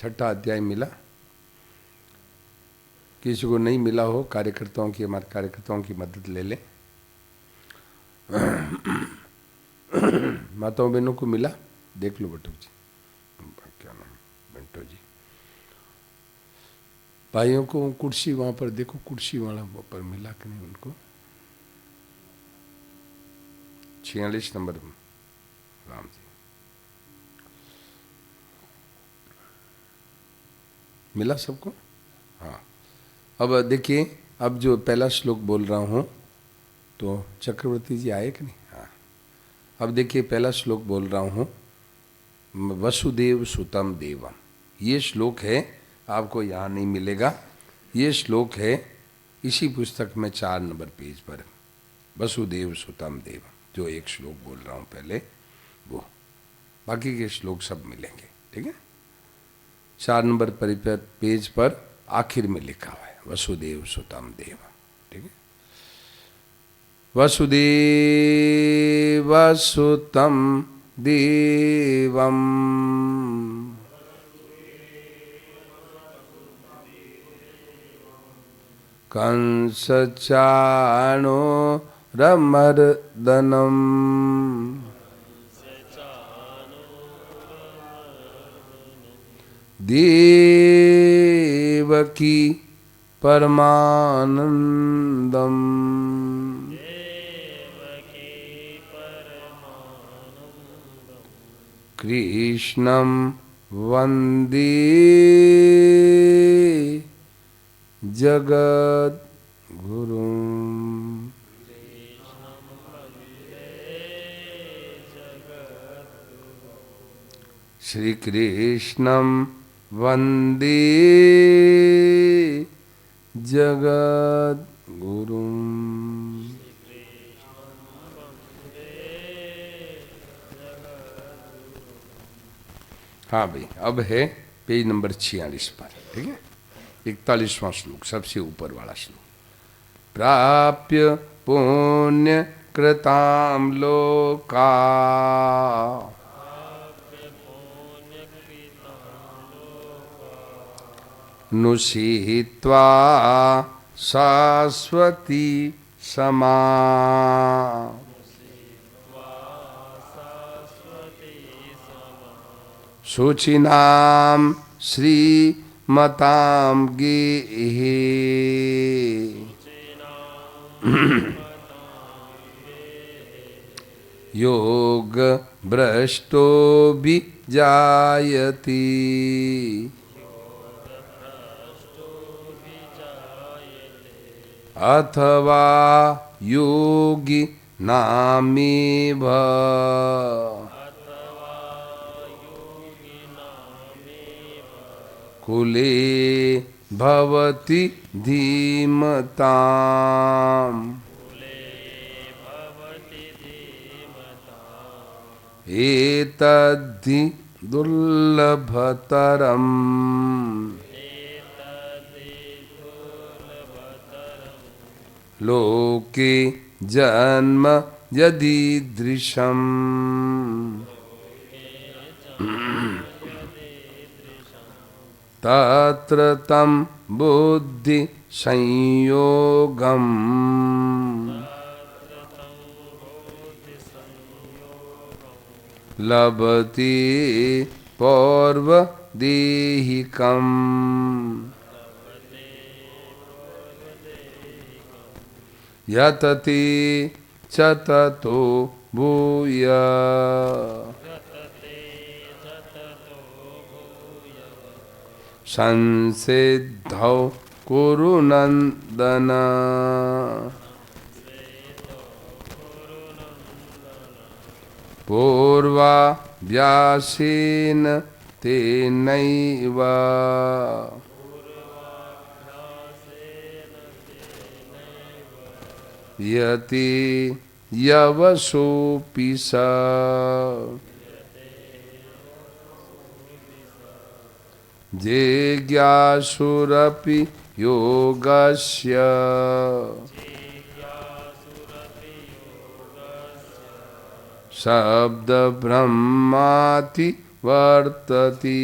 छठा अध्याय मिला। किसी को नहीं मिला हो, कार्यकर्ताओं की, हमारे कार्यकर्ताओं की मदद ले लें। माताओं बहनों को मिला, देख लो बटू जी, क्या नाम, बंटो जी। भाइयों को कुर्सी वहां पर देखो, कुर्सी वाला पर मिला कि नहीं उनको। 46 नंबर राम जी मिला सबको। हाँ, अब देखिए, अब जो पहला श्लोक बोल रहा हूँ, तो चक्रवर्ती जी आए कि नहीं। हाँ, अब देखिए पहला श्लोक बोल रहा हूँ, वसुदेव सुतम देवम। ये श्लोक है, आपको यहाँ नहीं मिलेगा। ये श्लोक है इसी पुस्तक में 4 नंबर पेज पर, वसुदेव सुतम देवम। जो एक श्लोक बोल रहा हूँ पहले, वो, बाकी के श्लोक सब मिलेंगे, ठीक है। 4 नंबर पेज पर आखिर में लिखा हुआ है वसुदेव सुतम देवम, ठीक है। वसुदेव सुतम देवम कंस चाणूरमर्दनम देवकी परमानंदम कृष्णं वंदे जगद्गुरुम्। श्री कृष्णं वंदे जगद्गुरुम्। हाँ भाई, अब है पेज नंबर 46 पर, ठीक है। 41वां श्लोक, सबसे ऊपर वाला श्लोक। प्राप्य पुण्य कृताम लोका नुषित्वा शाश्वती समा शुचिनाम श्रीमतां गेहे योग भ्रष्टो भी जायति अथवा योगी नामेव कुले भवति धीमताम् एतद्धि दुर्लभतरम् लोके जन्म यदीदृशम् तत्र तं बुद्धि संयोगम् लभते पौर्वदेहिकम् यतते च ततो भूय संसिद्धौ कुरु नन्दन पूर्वाभ्यासेन तेनैव यति यवसोऽपि स जिज्ञासुरपि योगस्य शब्द ब्रह्माति वर्तति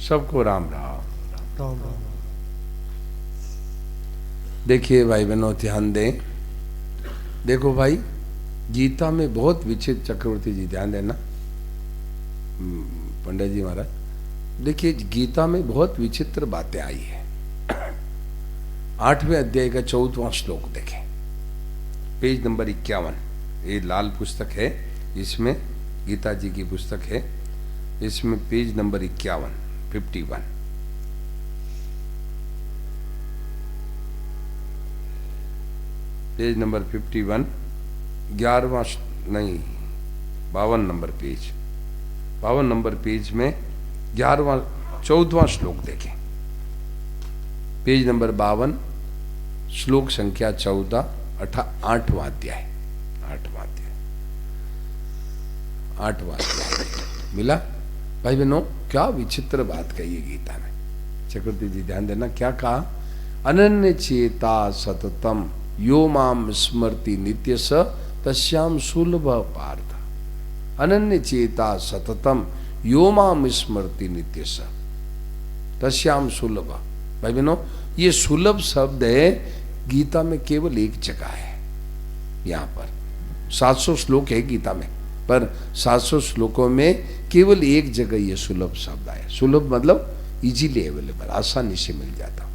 सबको राम राम। राम राम। देखिए भाई बहनों, ध्यान दें। देखो भाई, गीता में बहुत विचित्र, चक्रवर्ती जी ध्यान देना, पंडित जी महाराज, देखिए गीता में बहुत विचित्र बातें आई है। 8वें अध्याय का 14वां श्लोक देखें, पेज नंबर 51। ये लाल पुस्तक है, इसमें गीता जी की पुस्तक है, इसमें पेज नंबर 51। पेज नंबर 51, 11वां नहीं 52 नंबर पेज, 52 नंबर पेज में 14वां श्लोक देखें। पेज नंबर 52, श्लोक संख्या 14, 8वां अध्याय। मिला भाई बहनों, क्या विचित्र बात कही है गीता में। चक्रवर्ती जी ध्यान देना, क्या कहा? अनन्य चेता सततम यो माम स्मृति नित्य स तस्याम सुलभ पार्थ। अनन्य चेता सततम यो माम स्मृति नित्य स तस्याम सुलभ। भाई बहनों, ये सुलभ शब्द है गीता में केवल एक जगह है। यहाँ पर 700 श्लोक है गीता में, पर 700 श्लोकों में केवल एक जगह ये सुलभ शब्द आया। सुलभ मतलब इजीली अवेलेबल, आसानी से मिल जाता,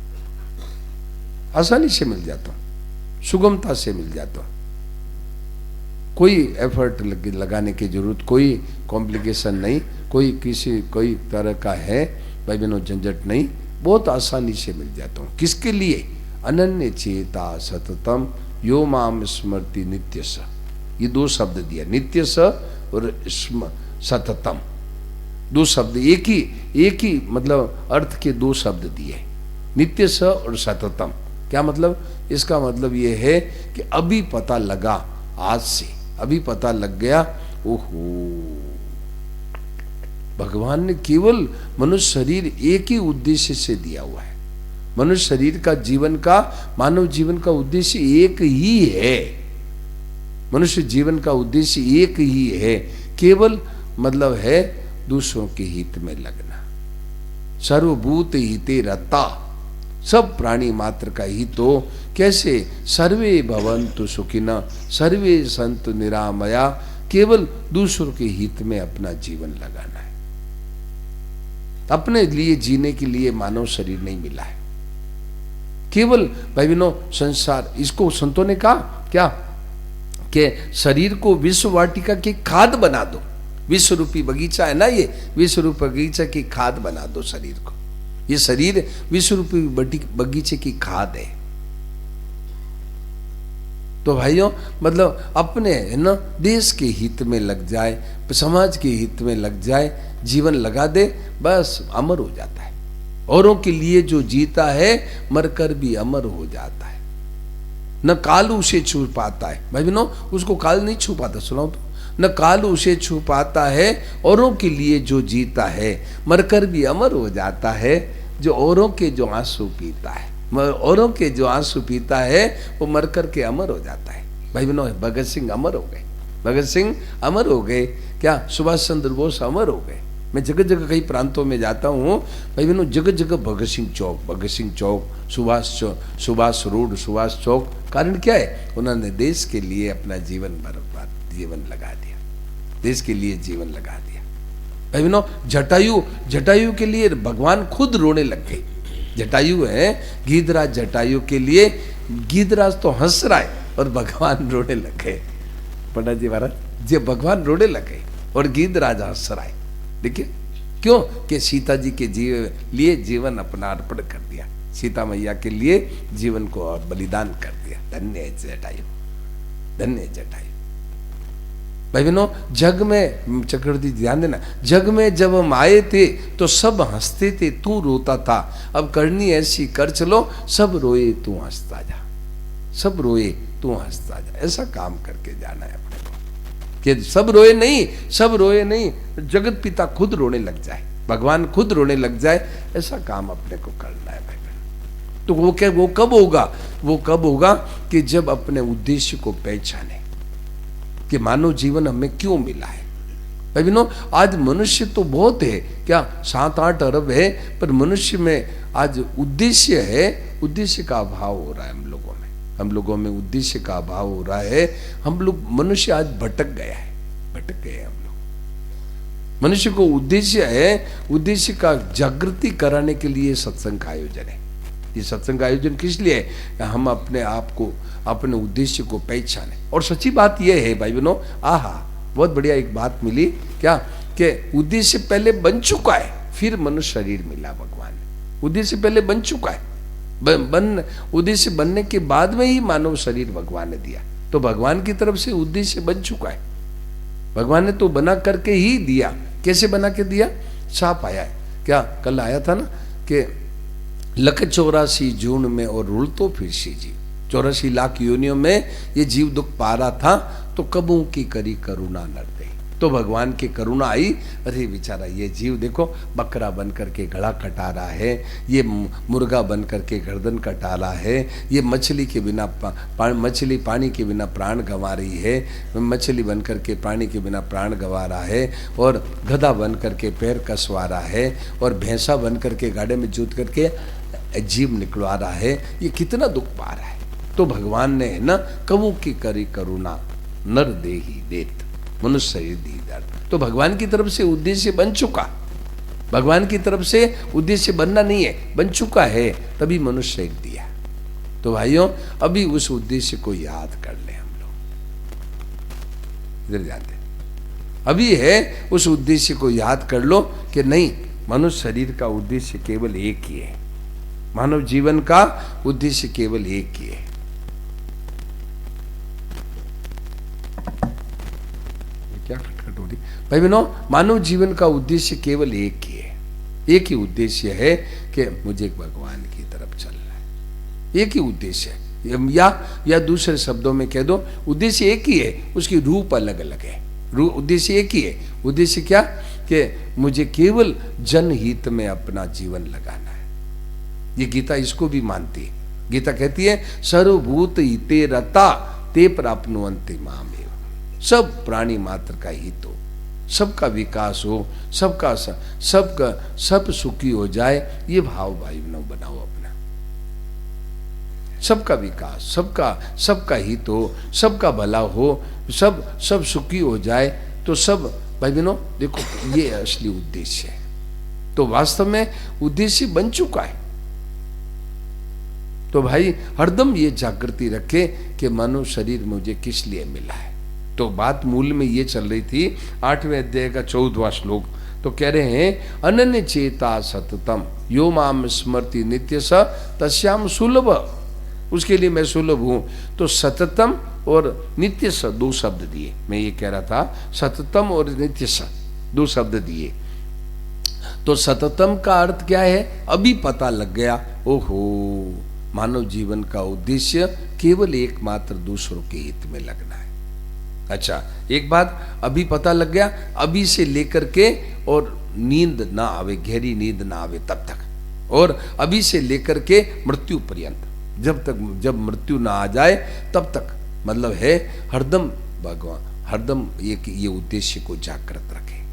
आसानी से मिल जाता, सुगमता से मिल जाता, कोई एफर्ट लगाने की जरूरत, कोई कॉम्प्लिकेशन नहीं, कोई तरह का है भाई बहनों झंझट नहीं, बहुत आसानी से मिल जाता हूँ। किसके लिए? अनन्य चेता सततम यो माम स्मृति नित्य स। ये दो शब्द दिया, नित्य स और सततम, दो शब्द, एक ही मतलब अर्थ के दो शब्द दिए, नित्य स और सततम। क्या मतलब? इसका मतलब ये है कि अभी पता लगा, आज से अभी पता लग गया, ओहो भगवान ने केवल मनुष्य शरीर एक ही उद्देश्य से दिया हुआ है। मनुष्य शरीर का जीवन का, मानव जीवन का उद्देश्य एक ही है। मनुष्य जीवन का उद्देश्य एक ही है, केवल मतलब है दूसरों के हित में लगना। सर्वभूत हिते रता, सब प्राणी मात्र का हित हो। कैसे? सर्वे भवन्तु सुखिनः सर्वे सन्तु निरामया, केवल दूसरों के हित में अपना जीवन लगाना है। अपने लिए जीने के लिए मानव शरीर नहीं मिला है। केवल भाई बहनों संसार, इसको संतों ने कहा क्या कि शरीर को विश्व वाटिका की खाद बना दो। विश्व रूपी बगीचा है ना, ये विश्व रूपी बगीचा की खाद बना दो शरीर को। ये शरीर विश्व रूपी बगीचे की खाद है। तो भाइयों मतलब अपने है ना देश के हित में लग जाए, समाज के हित में लग जाए, जीवन लगा दे, बस अमर हो जाता है। औरों के लिए जो जीता है मरकर भी अमर हो जाता है। न काल उसे छू पाता है, भाई बहनों उसको काल नहीं छू पाता। सुनाओ तो, न काल उसे छू पाता है, औरों के लिए जो जीता है मरकर भी अमर हो जाता है। जो औरों के जो आंसू पीता है, औरों के जो आंसू पीता है वो मरकर के अमर हो जाता है। भाई बहनों भगत सिंह अमर हो गए, भगत सिंह अमर हो गए, क्या सुभाष चंद्र बोस अमर हो गए। मैं जगह जगह कई प्रांतों में जाता हूँ भाई बहनों, जगह जगह भगत सिंह चौक, सुभाष रोड, सुभाष चौक। कारण क्या है? उन्होंने देश के लिए अपना जीवन लगा दिया, देश के लिए जीवन लगा दिया। भाई बहनों जटायु के लिए भगवान खुद रोने लग गए। जटायु है गीधराज, जटायु के लिए गीधराज तो हंस रहा है और भगवान रोने लग गए। पंडित जी महाराज जी, भगवान रोने लग गए और गीधराज हंस रहा है। देखिए क्यों? कि सीता जी के लिए जीवन अपना अर्पण कर दिया, सीता मैया के लिए जीवन को बलिदान कर दिया। धन्य है जटायु, धन्य है जटायु। भाई बहनों जग में, चक्रवर्ती ध्यान देना, जग में जब हम आए थे तो सब हंसते थे, तू रोता था। अब करनी ऐसी कर चलो, सब रोए तू हंसता जा, सब रोए तू हंसता जा। ऐसा काम करके जाना है अपने को कि सब रोए नहीं, जगत पिता खुद रोने लग जाए, भगवान खुद रोने लग जाए। ऐसा काम अपने को करना है भाई बहन। तो वो कब होगा कि जब अपने उद्देश्य को पहचाने कि मानव जीवन हमें क्यों मिला है, भाई बहनों, आज मनुष्य तो बहुत है, क्या 7-8 अरब है, पर मनुष्य में आज उद्देश्य है, उद्देश्य का अभाव हो रहा है हम लोगों में। हम लोगों में उद्देश्य का अभाव हो रहा है। हम लोग, मनुष्य आज भटक गया है, भटक गए हम लोग। मनुष्य को उद्देश्य है, उद्देश्य का जागृति कराने के लिए सत्संग का आयोजन है। ये सत्संग का आयोजन किस लिए है? हम अपने आप को, अपने उद्देश्य को पहचाने। और सच्ची बात यह है भाई बहनों, आहा बहुत बढ़िया एक बात मिली, क्या कि उद्देश्य पहले बन चुका है, फिर मनुष्य शरीर मिला भगवान ने। उद्देश्य पहले बन चुका है, उद्देश्य बनने के बाद में ही मानव शरीर भगवान ने दिया। तो भगवान की तरफ से उद्देश्य बन चुका है, भगवान ने तो बना करके ही दिया। कैसे बना के दिया? साफ आया है, क्या कल आया था ना कि लख 84 जून में और रुल तो फिर सी जीव, 84 लाख योनियों में ये जीव दुख पा रहा था, तो कबू की करी करुणा नर दे। तो भगवान की करुणा आई, अरे बेचारा ये जीव देखो बकरा बन करके गला कटा रहा है, ये मुर्गा बन करके गर्दन कटा रहा है, ये मछली के बिना मछली पानी के बिना प्राण गंवा रही है, मछली बन करके पानी के बिना प्राण गंवा रहा है, और गधा बन करके पैर कसवा रहा है, और भैंसा बन करके गाड़े में जूत करके जीव निकलवा रहा है। ये कितना दुख पा रहा है। तो भगवान ने ना कबू की करी करुणा नर दे ही देत, मनुष्य शरीर दी दर्द। तो भगवान की तरफ से उद्देश्य बन चुका, भगवान की तरफ से उद्देश्य बनना नहीं है, बन चुका है, तभी मनुष्य शरीर दिया। तो भाइयों, अभी उस उद्देश्य को याद कर ले हम लोग, इधर जाते अभी है, उस उद्देश्य को याद कर लो कि नहीं, मनुष्य शरीर का उद्देश्य केवल एक ही है, मानव जीवन का उद्देश्य केवल एक ही है। क्या खटखट हो रही भाई बहनों? मानव जीवन का उद्देश्य केवल एक ही है, एक ही उद्देश्य है कि मुझे भगवान की तरफ चलना है। एक ही उद्देश्य है, या दूसरे शब्दों में कह दो, उद्देश्य एक ही है, उसकी रूप अलग अलग है। उद्देश्य एक ही है। उद्देश्य क्या? कि मुझे केवल जनहित में अपना जीवन लगाना है। ये गीता इसको भी मानती है। गीता कहती है सर्वभूत हिते रता ते प्राप्नुवन्ति मामेव। सब प्राणी मात्र का हित हो, सबका विकास हो, सब सुखी हो जाए, ये भाव भाई बनाओ अपना। सबका विकास, सबका हित हो, सबका भला हो, सब सुखी हो जाए, तो सब भाई बहनों देखो ये असली उद्देश्य है। तो वास्तव में उद्देश्य बन चुका है। तो भाई हरदम ये जागृति रखे कि मानव शरीर मुझे किस लिए मिला है। तो बात मूल में ये चल रही थी, 8वें अध्याय का 14वां श्लोक। तो कह रहे हैं अनन्य चेता सततम यो माम स्मृति नित्य स तस्याम सुलभ। उसके लिए मैं सुलभ हूं। तो सततम और नित्य स 2 शब्द दिए। मैं ये कह रहा था सततम और नित्य स 2 शब्द दिए। तो सततम का अर्थ क्या है? अभी पता लग गया, ओहो मानव जीवन का उद्देश्य केवल एकमात्र दूसरों के हित में लगना है। अच्छा, एक बात अभी पता लग गया, अभी से लेकर के और नींद ना आवे, गहरी नींद ना आवे तब तक, और अभी से लेकर के मृत्यु पर्यंत, जब मृत्यु ना आ जाए तब तक, मतलब है हरदम भगवान, हरदम ये उद्देश्य को जागृत रखे,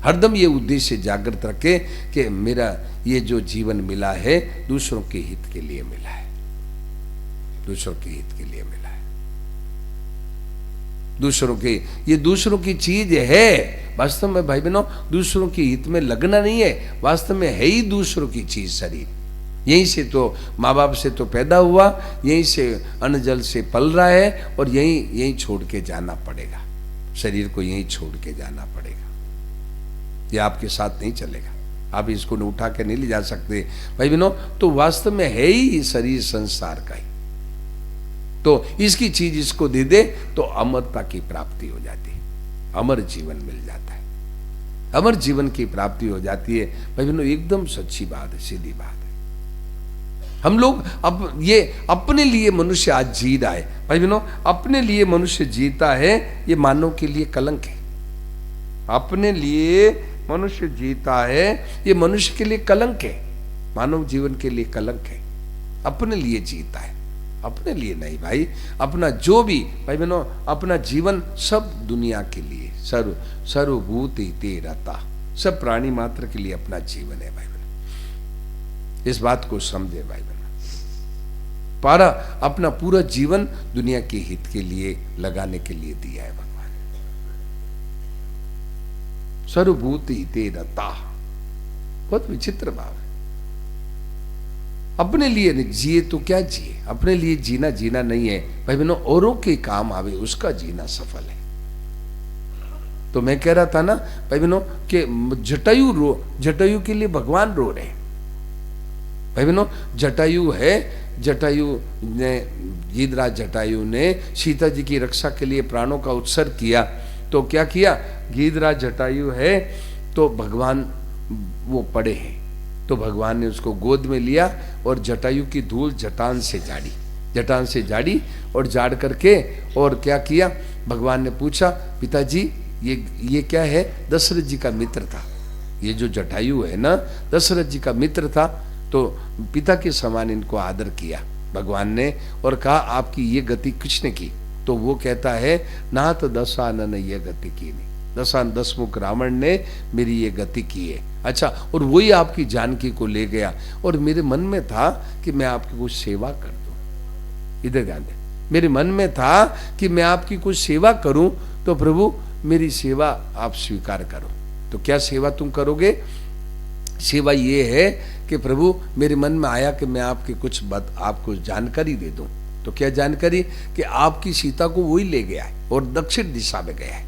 हरदम ये उद्देश्य जागृत रखे कि मेरा ये जो जीवन मिला है दूसरों के हित के लिए मिला है, दूसरों के हित के लिए मिला है, दूसरों की चीज है। वास्तव में भाई बहनों दूसरों के हित में लगना नहीं है, वास्तव में है ही दूसरों की चीज शरीर। यहीं से तो माँ बाप से तो पैदा हुआ, यहीं से अन्न जल से पल रहा है, और यहीं छोड़ के जाना पड़ेगा, शरीर को यहीं छोड़ के जाना पड़ेगा। ये आपके साथ नहीं चलेगा, आप इसको उठा के नहीं ले जा सकते भाई बहनों। तो वास्तव में है ही शरीर संसार का ही, तो इसकी चीज इसको दे दे तो अमरता की प्राप्ति हो जाती है, अमर जीवन मिल जाता है, अमर जीवन की प्राप्ति हो जाती है। भाई बहनों एकदम सच्ची बात है, सीधी बात है। हम लोग अब ये अपने लिए मनुष्य आज जी रहा है भाई बहनों, अपने लिए मनुष्य जीता है, ये मानव के लिए कलंक है। अपने लिए मनुष्य जीता है, ये मनुष्य के लिए कलंक है, मानव जीवन के लिए कलंक है। अपने लिए जीता है, अपने लिए नहीं भाई, अपना जो भी भाई बहनों, अपना जीवन सब दुनिया के लिए, सर्वभूत हिते रता, सब प्राणी मात्र के लिए अपना जीवन है भाई बहनों। इस बात को समझे भाई बहनों, पारा अपना पूरा जीवन दुनिया के हित के लिए लगाने के लिए दिया है भगवान। सर्वभूत हिते रता, बहुत विचित्र भाव है। अपने लिए जिए तो क्या जिए, अपने लिए जीना नहीं है भाई बहनों, औरों के काम आवे उसका जीना सफल है। तो मैं कह रहा था ना भाई बहनों कि जटायु के लिए भगवान रो रहे हैं भाई बहनों। जटायु है, जटायु ने, गीधराज जटायु ने सीता जी की रक्षा के लिए प्राणों का उत्सर्ग किया। तो क्या किया, गीधराज जटायु है तो भगवान वो पड़े हैं, तो भगवान ने उसको गोद में लिया और जटायु की धूल जटान से झाड़ी और झाड़ करके, और क्या किया, भगवान ने पूछा पिताजी ये क्या है, दशरथ जी का मित्र था, ये जो जटायु है ना दशरथ जी का मित्र था, तो पिता के समान इनको आदर किया भगवान ने, और कहा आपकी ये गति किसने की, तो वो कहता है ना तो दशानन ये गति की नहीं, दशमुख रावण ने मेरी ये गति की है। अच्छा, और वही आपकी जानकी को ले गया, और मेरे मन में था कि मैं आपकी कुछ सेवा कर दूं, इधर ध्यान दे, मेरे मन में था कि मैं आपकी कुछ सेवा करूं, तो प्रभु मेरी सेवा आप स्वीकार करो। तो क्या सेवा तुम करोगे, सेवा ये है कि प्रभु मेरे मन में आया कि मैं आपकी आपको जानकारी दे दूं। तो क्या जानकारी, कि आपकी सीता को वही ले गया है और दक्षिण दिशा में गया है,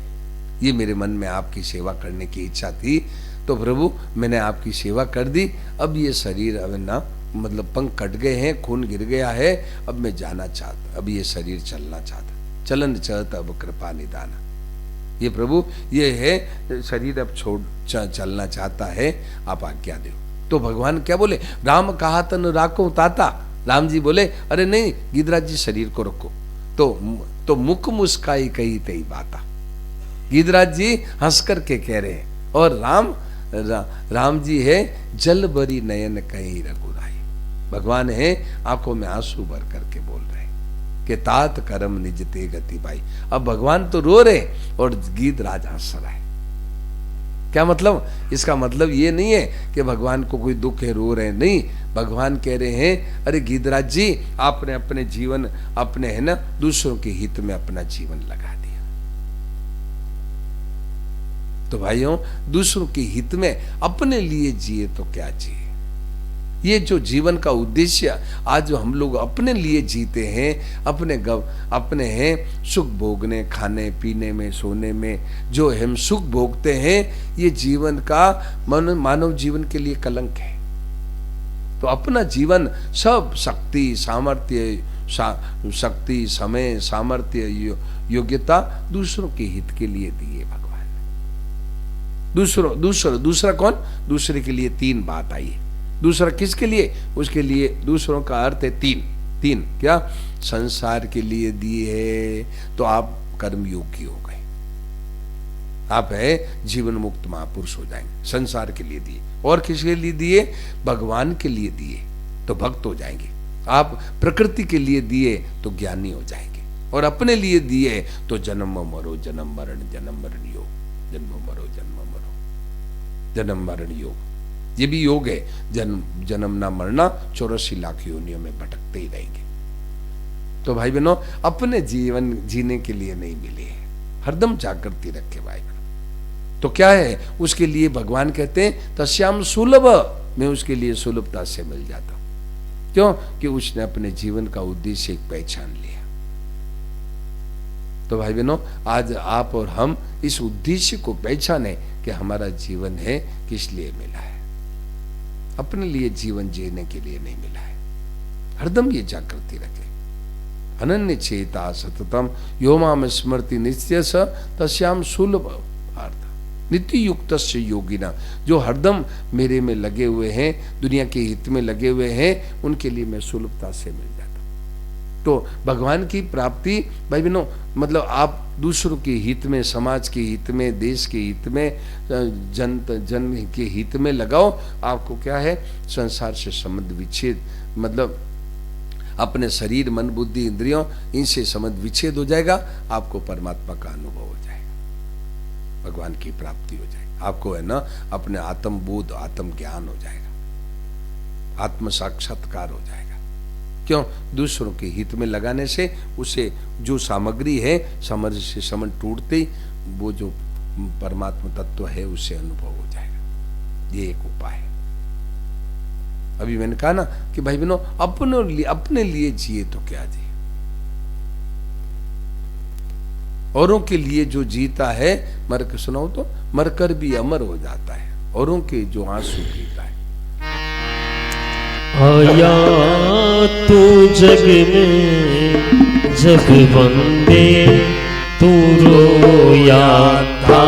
ये मेरे मन में आपकी सेवा करने की इच्छा थी, तो प्रभु मैंने आपकी सेवा कर दी। अब ये शरीर अब ना मतलब पंख कट गए हैं, खून गिर गया है, अब मैं जाना चाहता, अब ये शरीर चलना चाहता, चलन चाहता, अब कृपा निदान, ये प्रभु ये है शरीर अब छोड़ चलना चाहता है, आप आज्ञा दो। तो भगवान क्या बोले, राम कहा तन राखो ताता, राम जी बोले अरे नहीं गीधराज जी शरीर को रखो। तो मुख मुस्काई कही तई बाता, गीधराज जी हंस करके कह रहे हैं, और राम जी है जल भरी नयन कहीं रघुराई, भगवान है आंखों में आंसू भर करके बोल रहे हैं कि तात करम निज ते गति भाई। अब भगवान तो रो रहे और गीधराज हंस रहा है। क्या मतलब, इसका मतलब ये नहीं है कि भगवान को कोई दुख है रो रहे, नहीं, भगवान कह रहे हैं अरे गीधराज जी आपने अपने जीवन अपने है ना दूसरों के हित में अपना जीवन लगा दिया। तो भाइयों दूसरों के हित में अपने लिए जिए तो क्या जिए, ये जो जीवन का उद्देश्य आज जो हम लोग अपने लिए जीते हैं, अपने हैं सुख भोगने, खाने पीने में, सोने में, जो हम सुख भोगते हैं ये जीवन का मानव जीवन के लिए कलंक है। तो अपना जीवन सब शक्ति समय सामर्थ्य योग्यता दूसरों के हित के लिए दिए भगवान ने। दूसरा कौन, दूसरे के लिए तीन बात आई है। दूसरा किसके लिए, उसके लिए दूसरों का अर्थ है तीन क्या, संसार के लिए दिए है तो आप कर्मयोगी हो गए, आप है जीवन मुक्त महापुरुष हो जाएंगे, संसार के लिए दिए। और किसके लिए दिए, भगवान के लिए दिए तो भक्त हो जाएंगे, आप प्रकृति के लिए दिए तो ज्ञानी हो जाएंगे, और अपने लिए दिए तो जन्म मरो जन्म मरण योग, जन्म मरो जन्म मरण योग, ये भी योग है, जन्म ना मरना, 84 लाख योनियों में भटकते ही रहेंगे। तो भाई बहनों अपने जीवन जीने के लिए नहीं मिले, हरदम जागृति रखे भाई बहनों। तो क्या है, उसके लिए भगवान कहते हैं तस्याम सुलभ, मैं उसके लिए सुलभता से मिल जाता हूं। क्यों, कि उसने अपने जीवन का उद्देश्य एक पहचान लिया। तो भाई बहनों आज आप और हम इस उद्देश्य को पहचाने कि हमारा जीवन है किस लिए मिला है, अपने लिए जीवन जीने के लिए नहीं मिला है। हरदम ये जागृति रखे, अनन्य चेता सततम यो माम स्मृति नित्य स तस्याम सुलभ अर्थ नित्य युक्त योगिना, जो हरदम मेरे में लगे हुए हैं, दुनिया के हित में लगे हुए हैं, उनके लिए मैं सुलभता से मिल जाता हूं। तो भगवान की प्राप्ति भाई बहनों मतलब आप दूसरों के हित में, समाज के हित में, देश के हित में, जन के हित में लगाओ, आपको क्या है, संसार से संबंध विच्छेद, मतलब अपने शरीर, मन, बुद्धि, इंद्रियों, इनसे संबंध विच्छेद हो जाएगा, आपको परमात्मा का अनुभव हो जाएगा, भगवान की प्राप्ति हो जाएगी, आपको है ना अपने आत्म बोध, आत्म ज्ञान हो जाएगा, आत्म साक्षात्कार हो जाएगा। क्यों? दूसरों के हित में लगाने से उसे जो सामग्री है, समझ से संबंध टूटते ही वो जो परमात्मा तत्व है उससे अनुभव हो जाएगा। ये एक उपाय है। अभी मैंने कहा ना कि भाई बहनों, अपने लिए जिए तो क्या जिए, औरों के लिए जो जीता है, मर के सुनाओ तो मरकर भी अमर हो जाता है, औरों के जो आंसू पीता है। आया तू जग में जग बंदे, तू रोया था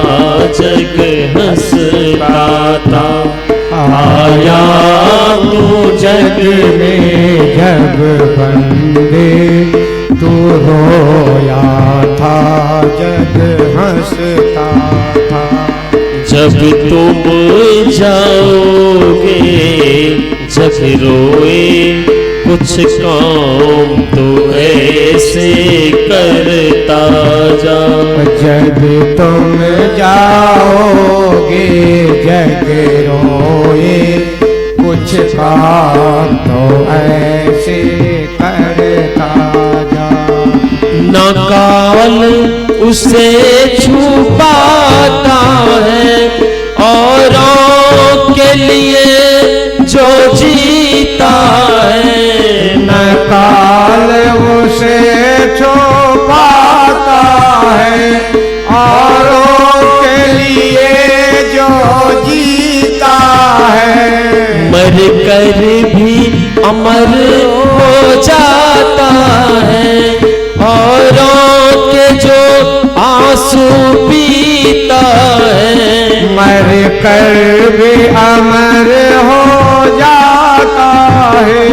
जग हंसता था। आया तू जग में जग बंदे, तू रोया था जग हंसता था। जब तुम जाओगे जग रोए, कुछ काम तो ऐसे करता जा। जब तुम जाओगे जग रोए, कुछ काम तो ऐसे करता जा। न काल उसे छुपाता है, औरों के लिए जो जीता है। न काल उसे छुपाता है, औरों के लिए जो जीता है। मर कर भी अमर हो जाता है, औरों के जो आंसू पीता है। मर कर भी अमर हो जाता है,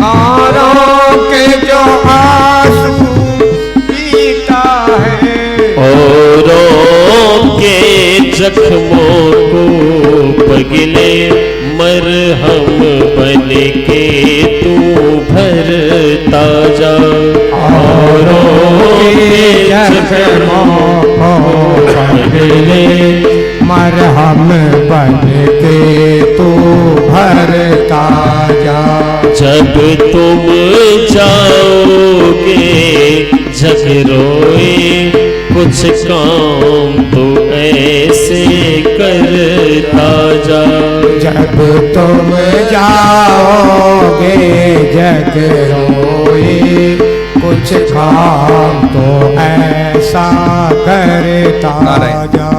औरों के जो आंसू पीता है। औरों के जख्मों को पगले, मरहम बन के तू भरता जा। औरों के जख्मों को पगले, मरहम बन के तू भरता जा। जब तुम जाओगे जग रोए, कुछ काम तो ऐसे करता जा। जब तुम जाओगे जग रोए, कुछ काम तो ऐसा करता जा।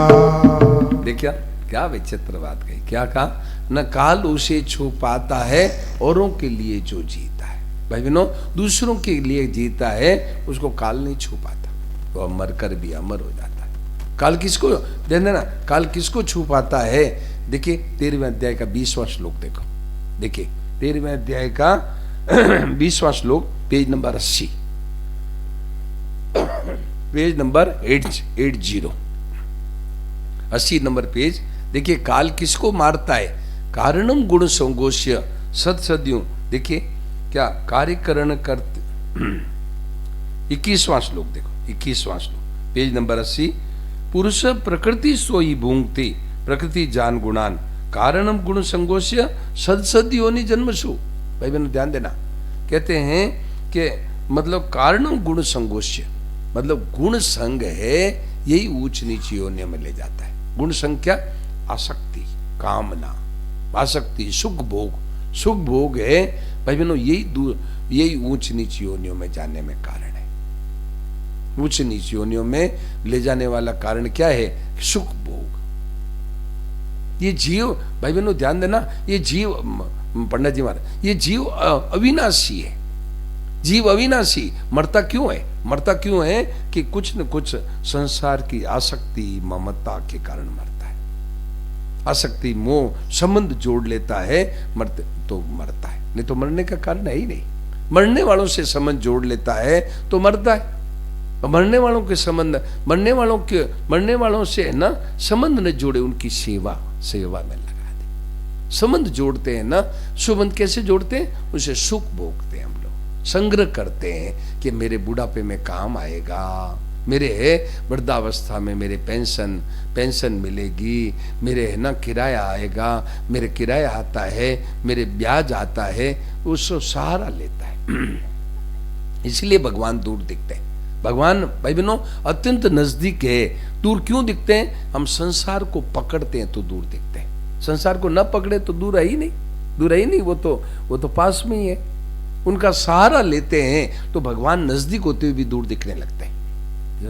देखिए क्या विचित्र बात कही, क्या कहा? न काल उसे छुपाता है, औरों के लिए जो जीता है। भाई बहनों, दूसरों के लिए जीता है, उसको काल नहीं छुपाता, वो मर कर भी अमर हो जाता है। काल किसको ध्यान देना, काल किसको छुपाता है? देखिए 13वें अध्याय का 20वां श्लोक देखो। देखिए 13वें अध्याय का 20वां श्लोक, page number 80, page number 80 number page. देखिए काल किसको मारता है? कारणम गुण संगोष्य सदसद्यों। देखिए क्या कार्यकरण करते। 21वां श्लोक देखो, 21वां श्लोक, पेज नंबर 80। पुरुष प्रकृति सोई भूंगते, प्रकृति जान गुणान, कारणम गुण संगोष्य सदसद्योनि जन्मसु। भाई बहन ध्यान देना, कहते हैं कि मतलब कारणम गुण संगोष्य, मतलब गुण संग है, यही ऊंच नीच योनियों में ले जाता है। गुण संख्या आसक्ति, कामना, आसक्ति, सुख भोग, सुख भोग है भाई बहनों, यही ऊंच नीच योनियों में जाने में कारण है। ऊंच नीच योनियों में ले जाने वाला कारण क्या है? सुख भोग। ये जीव भाई बहनों ध्यान देना, ये जीव, पंडित जी महाराज, ये जीव अविनाशी है। जीव अविनाशी मरता क्यों है? मरता क्यों है कि कुछ न कुछ संसार की आसक्ति, ममता के कारण मरता है। आसक्ति, मोह, संबंध जोड़ लेता है, मरते तो मरता है, नहीं तो मरने का कारण है ही नहीं। मरने वालों से संबंध जोड़ लेता है तो मरता है। मरने वालों के संबंध, मरने वालों से है ना संबंध न जोड़े, उनकी सेवा में लगा दे। संबंध जोड़ते हैं ना, संबंध कैसे जोड़ते हैं? उनसे सुख भोगते हैं हम लोग, संग्रह करते हैं कि मेरे बुढ़ापे में काम आएगा, मेरे वृद्धावस्था में मेरे पेंशन मिलेगी, मेरे है ना किराया आएगा, मेरे किराया आता है, मेरे ब्याज आता है, उसको सहारा लेता है। इसलिए भगवान दूर दिखते हैं। भगवान भाई बहनों अत्यंत नजदीक है। दूर क्यों दिखते हैं? हम संसार को पकड़ते हैं तो दूर दिखते हैं। संसार को न पकड़े तो दूर है ही नहीं, दूर है ही नहीं, वो तो पास में ही है। उनका सहारा लेते हैं तो भगवान नजदीक होते हुए भी दूर दिखने लगते हैं।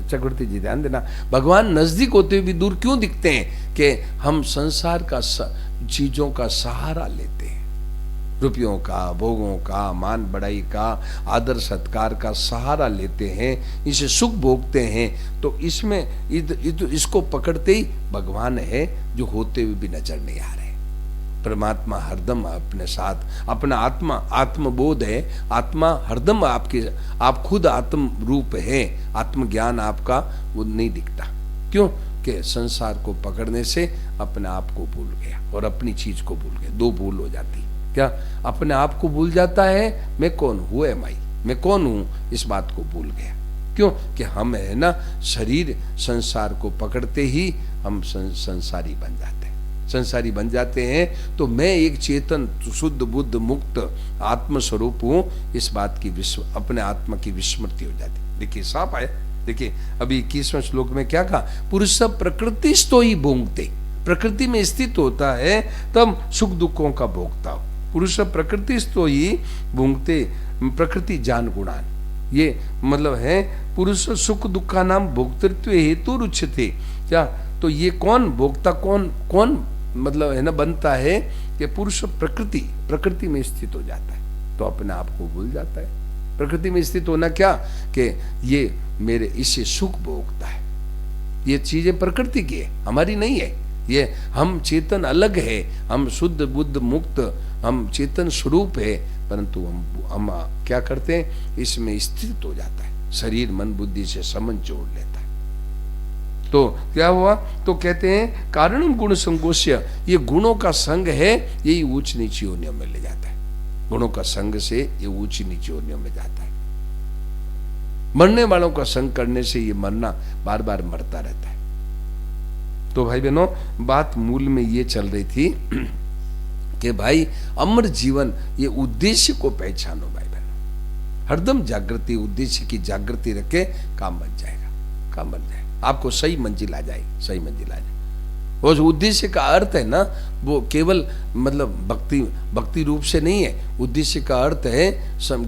चक्रवर्ती जी ध्यान देना, भगवान नजदीक होते हुए भी दूर क्यों दिखते हैं? कि हम संसार का चीजों का सहारा लेते हैं, रुपयों का, भोगों का, मान बढ़ाई का, आदर सत्कार का सहारा लेते हैं, इसे सुख भोगते हैं। तो इसमें इसको पकड़ते ही भगवान है जो होते हुए भी नजर नहीं आ रहे। परमात्मा हरदम अपने साथ, अपना आत्मबोध है, आत्मा हरदम आप खुद आत्म रूप है। आत्मज्ञान आपका वो नहीं दिखता। क्यों? कि संसार को पकड़ने से अपने आप को भूल गया और अपनी चीज को भूल गया। दो भूल हो जाती। क्या? अपने आप को भूल जाता है, मैं कौन हूँ, मैं कौन हूँ, इस बात को भूल गया। क्यों? कि हम है ना शरीर संसार को पकड़ते ही हम संसारी बन जाते हैं। संसारी बन जाते हैं तो मैं एक चेतन शुद्ध बुद्ध मुक्त आत्म स्वरूप हूँ, इस बात की अपने आत्मा की विस्मृति हो जाती। देखिए साफ आया। देखिए अभी 21वें श्लोक में क्या कहा? पुरुष प्रकृतिस्थो ही भोगते, प्रकृति में स्थित होता है तब सुख दुखों का भोगता हो। पुरुष प्रकृतिस्थो ही भोगते, प्रकृति जान गुणान। ये मतलब है पुरुष सुख दुख का नाम भोक्तृत्व हेतु रुच्यते। क्या? तो ये कौन भोक्ता, कौन मतलब है ना बनता है कि पुरुष प्रकृति में स्थित हो जाता है तो अपने आप को भूल जाता है। प्रकृति में स्थित होना क्या? कि ये मेरे, इससे सुख भोगता है। ये चीजें प्रकृति की है, हमारी नहीं है। ये हम चेतन अलग है, हम शुद्ध बुद्ध मुक्त, हम चेतन स्वरूप है, परंतु हम क्या करते हैं? इसमें स्थित हो जाता है। शरीर मन बुद्धि से संबंध जोड़ लेता है। तो क्या हुआ? तो कहते हैं कारण गुण संगोष्य, ये गुणों का संग है, यही ऊंच नीच योनियों में ले जाता है। गुणों का संग से ये ऊंच नीच योनियों में जाता है। मरने वालों का संग करने से ये मरना, बार बार मरता रहता है। तो भाई बहनों बात मूल में ये चल रही थी कि भाई अमर जीवन, ये उद्देश्य को पहचानो भाई बहनों। हरदम जागृति, उद्देश्य की जागृति रखे, काम बन जाएगा, काम बन जाएगा। आपको सही मंजिल आ जाएगी, सही मंजिल आ जाएगी। वो जो उद्देश्य का अर्थ है ना, वो केवल मतलब भक्ति रूप से नहीं है। उद्देश्य का अर्थ है,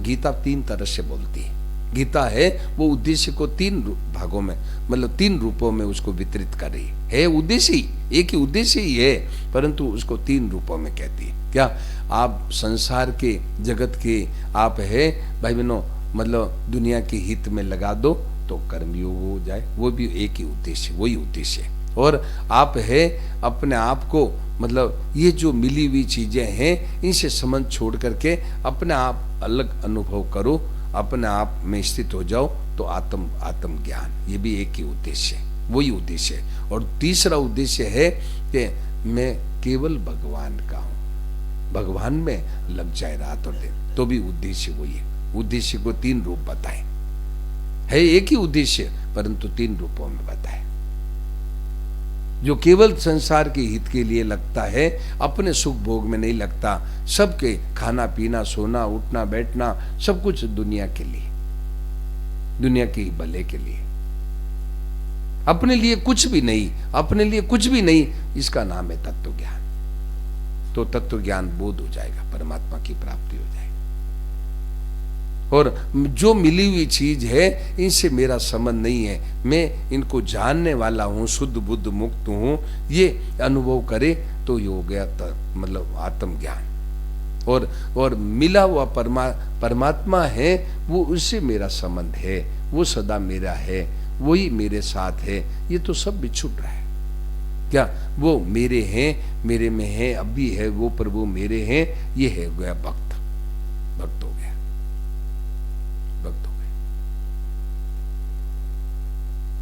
गीता 3 तरह से बोलती है। गीता है वो उद्देश्य को 3 भागों में, मतलब 3 रूपों में उसको वितरित कर रही है। उद्देश्य ही एक ही उद्देश्य ही है, परंतु उसको 3 रूपों में कहती है। क्या? आप संसार के जगत के आप है भाई बहनों, मतलब दुनिया के हित में लगा दो तो कर्मयोग हो जाए, वो भी एक ही उद्देश्य, वही उद्देश्य है। और आप है अपने आप को, मतलब ये जो मिली हुई चीजें हैं इनसे संबंध छोड़ करके अपने आप अलग अनुभव करो, अपने आप में स्थित हो जाओ, तो आत्म ज्ञान, ये भी एक ही उद्देश्य है, वही उद्देश्य है। और तीसरा उद्देश्य है कि मैं केवल भगवान का हूं, भगवान में लग जाए रात और दिन, तो भी उद्देश्य वही है। उद्देश्य को 3 रूप बताए, है एक ही उद्देश्य परंतु 3 रूपों में बताए। जो केवल संसार के हित के लिए लगता है, अपने सुख भोग में नहीं लगता, सबके खाना पीना सोना उठना बैठना सब कुछ दुनिया के लिए, दुनिया के भले के लिए, अपने लिए कुछ भी नहीं, अपने लिए कुछ भी नहीं, इसका नाम है तत्व ज्ञान। तो तत्व ज्ञान बोध हो जाएगा, परमात्मा की प्राप्ति हो जाएगी। और जो मिली हुई चीज है इनसे मेरा संबंध नहीं है, मैं इनको जानने वाला हूं, शुद्ध बुद्ध मुक्त हूं, ये अनुभव करे तो ये हो गया मतलब आत्मज्ञान। और मिला हुआ परमात्मा है, वो उससे मेरा संबंध है, वो सदा मेरा है, वही मेरे साथ है। ये तो सब बिछुट रहा है। क्या? वो मेरे हैं, मेरे में है, अब भी है, वो प्रभु मेरे हैं, ये है गया भक्त, भक्त हो गया, भक्त हो गया।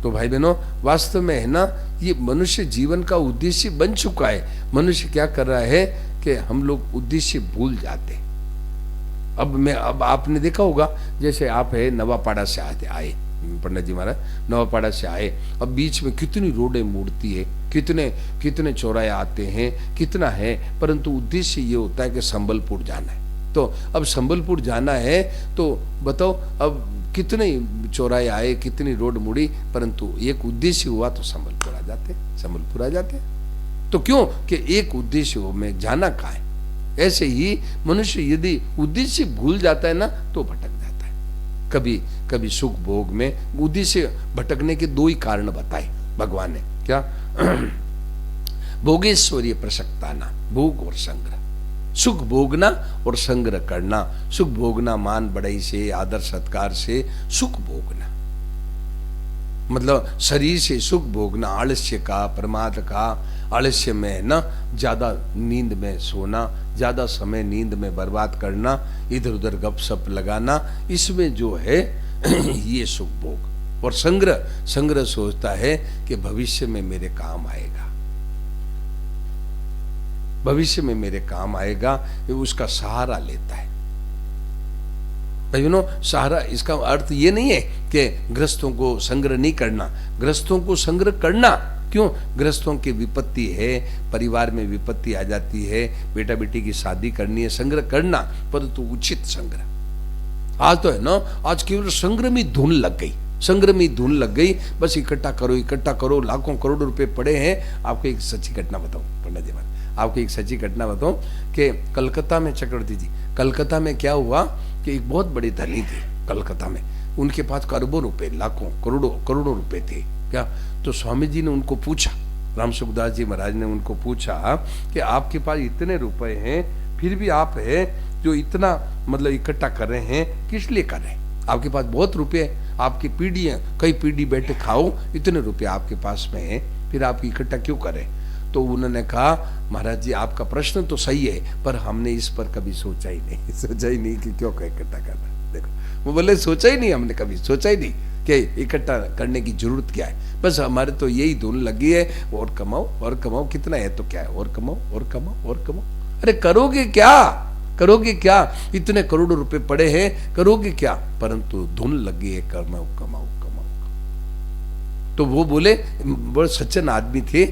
तो भाई बहनों वास्तव में है ना, ये मनुष्य जीवन का उद्देश्य बन चुका है। मनुष्य क्या कर रहा है कि हम लोग उद्देश्य भूल जाते हैं। अब आपने देखा होगा, जैसे आप है नवापाड़ा से आए पंडित जी महाराज, नवापाड़ा से आए, अब बीच में कितनी रोडें मुड़ती है, कितने चौराहे आते हैं, कितना है, परंतु उद्देश्य ये होता है कि संबलपुर जाना है। तो अब संबलपुर जाना है तो बताओ, अब कितने चौराहे आए, कितनी रोड मुड़ी, परंतु एक उद्देश्य हुआ तो संबलपुर आ जाते। तो क्यों कि एक उद्देश्य हो, में जाना कहाँ है। ऐसे ही मनुष्य यदि उद्देश्य भूल जाता है ना तो भटक जाता है। कभी सुख भोग में उद्देश्य भटकने के दो ही कारण बताए भगवान ने, क्या? भोगेश्वरीय प्रसक्ताना, भोग और संग्रह, सुख भोगना और संग्रह करना। सुख भोगना मान बढ़ाई से, आदर सत्कार से सुख भोगना, मतलब शरीर से सुख भोगना, आलस्य का, प्रमाद का, आलस्य में ना ज्यादा नींद में सोना, ज्यादा समय नींद में बर्बाद करना, इधर उधर गपशप लगाना, इसमें जो है ये सुख भोग। और संग्रह सोचता है कि भविष्य में मेरे काम आएगा, भविष्य में मेरे काम आएगा, ये उसका सहारा लेता है। सहारा, इसका अर्थ ये नहीं है कि गृहस्थों को संग्रह नहीं करना, गृहस्थों को संग्रह करना। क्यों? गृहस्थों की विपत्ति है, परिवार में विपत्ति आ जाती है, बेटा बेटी की शादी करनी है, संग्रह करना, परंतु उचित संग्रह। आज तो है ना, आज केवल संग्रह में धुन लग गई, बस इकट्ठा करो, लाखों करोड़ों रुपए पड़े हैं। आपको एक सच्ची घटना बताऊं पंडित जी, आपको एक सच्ची घटना बताऊं कि कलकत्ता में, चक्रवर्ती जी, कलकत्ता में क्या हुआ कि एक बहुत बड़े धनी थे कलकत्ता में, उनके पास अरबों रुपए, लाखों करोड़ों रुपए थे क्या। तो स्वामी जी ने उनको पूछा, राम सुखदास जी महाराज ने उनको पूछा कि आपके पास इतने रुपए हैं, फिर भी आप है जो इतना मतलब इकट्ठा कर रहे हैं, किस लिए कर रहे हैं? आपके पास बहुत रुपए, आपकी पीढ़ी है, कई पीढ़ी बैठे खाओ, इतने रुपए आपके पास में है, फिर आप इकट्ठा क्यों करें? तो उन्होंने कहा, महाराज जी आपका प्रश्न तो सही है, पर हमने इस पर कभी सोचा ही नहीं कि क्यों इकट्ठा करना। देखो, वो बोले सोचा ही नहीं, हमने कभी सोचा ही नहीं कि इकट्ठा करने की जरूरत क्या है। बस हमारे तो यही धुन लगी है, और कमाओ, कितना है तो क्या है, और कमाओ। अरे करोगे क्या? इतने करोड़ों रुपए पड़े हैं, करोगे क्या? परंतु धुन लगी है, कमाओ। तो वो बोले, बड़े सज्जन आदमी थे,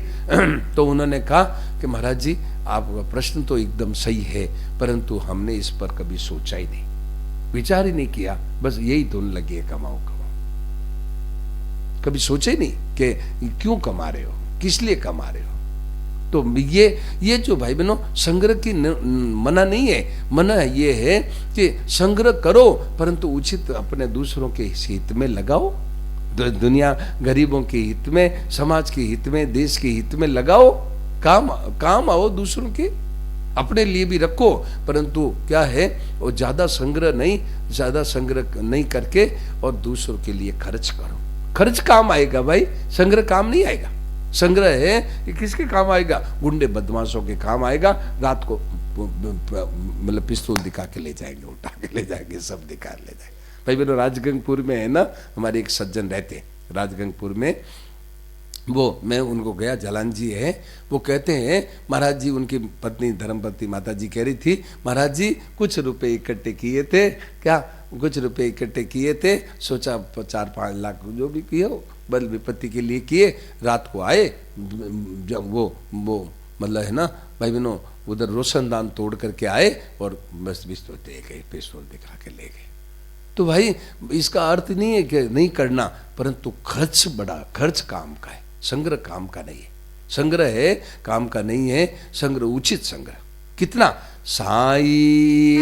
तो उन्होंने कहा कि महाराज जी आपका प्रश्न तो एकदम सही है, परंतु हमने इस पर कभी सोचा ही नहीं, विचार ही नहीं किया, बस यही धुन लगी है, कमाओ। कभी सोचा ही नहीं कि क्यों कमा रहे हो, किस लिए कमा रहे हो। तो ये जो भाई बहनों, संग्रह की मना नहीं है, मना ये है कि संग्रह करो, परंतु उचित अपने दूसरों के हित में लगाओ, दुनिया गरीबों के हित में, समाज के हित में, देश के हित में लगाओ, काम आओ दूसरों के, अपने लिए भी रखो, परंतु क्या है वो ज्यादा संग्रह नहीं करके और दूसरों के लिए खर्च करो। खर्च काम आएगा भाई, संग्रह काम नहीं आएगा। संग्रह है कि किसके काम आएगा? गुंडे बदमाशों के काम आएगा। रात को मतलब पिस्तौल दिखा के ले जाएंगे, उठा के ले जाएंगे, सब दिखा ले जाएंगे। भाई बहनों, राजगंगपुर में है ना, हमारे एक सज्जन रहते राजगंगपुर में, वो मैं उनको गया, जलान जी है, वो कहते हैं महाराज जी, उनकी पत्नी धर्मपत्नी माता जी कह रही थी, महाराज जी कुछ रुपए इकट्ठे किए थे, क्या कुछ रुपए इकट्ठे किए थे, सोचा 4-5 लाख जो भी किए हो बल विपत्ति के लिए किए, रात को आए, जब वो मतलब है ना भाई बहनों, उधर रोशनदान तोड़ करके आए और बस पिस्तौल दे गए, पिस्तौल दिखा के ले गए। तो भाई इसका अर्थ नहीं है कि नहीं करना, परंतु खर्च काम का है, संग्रह काम का नहीं है। संग्रह है काम का नहीं है, संग्रह उचित संग्रह। कितना?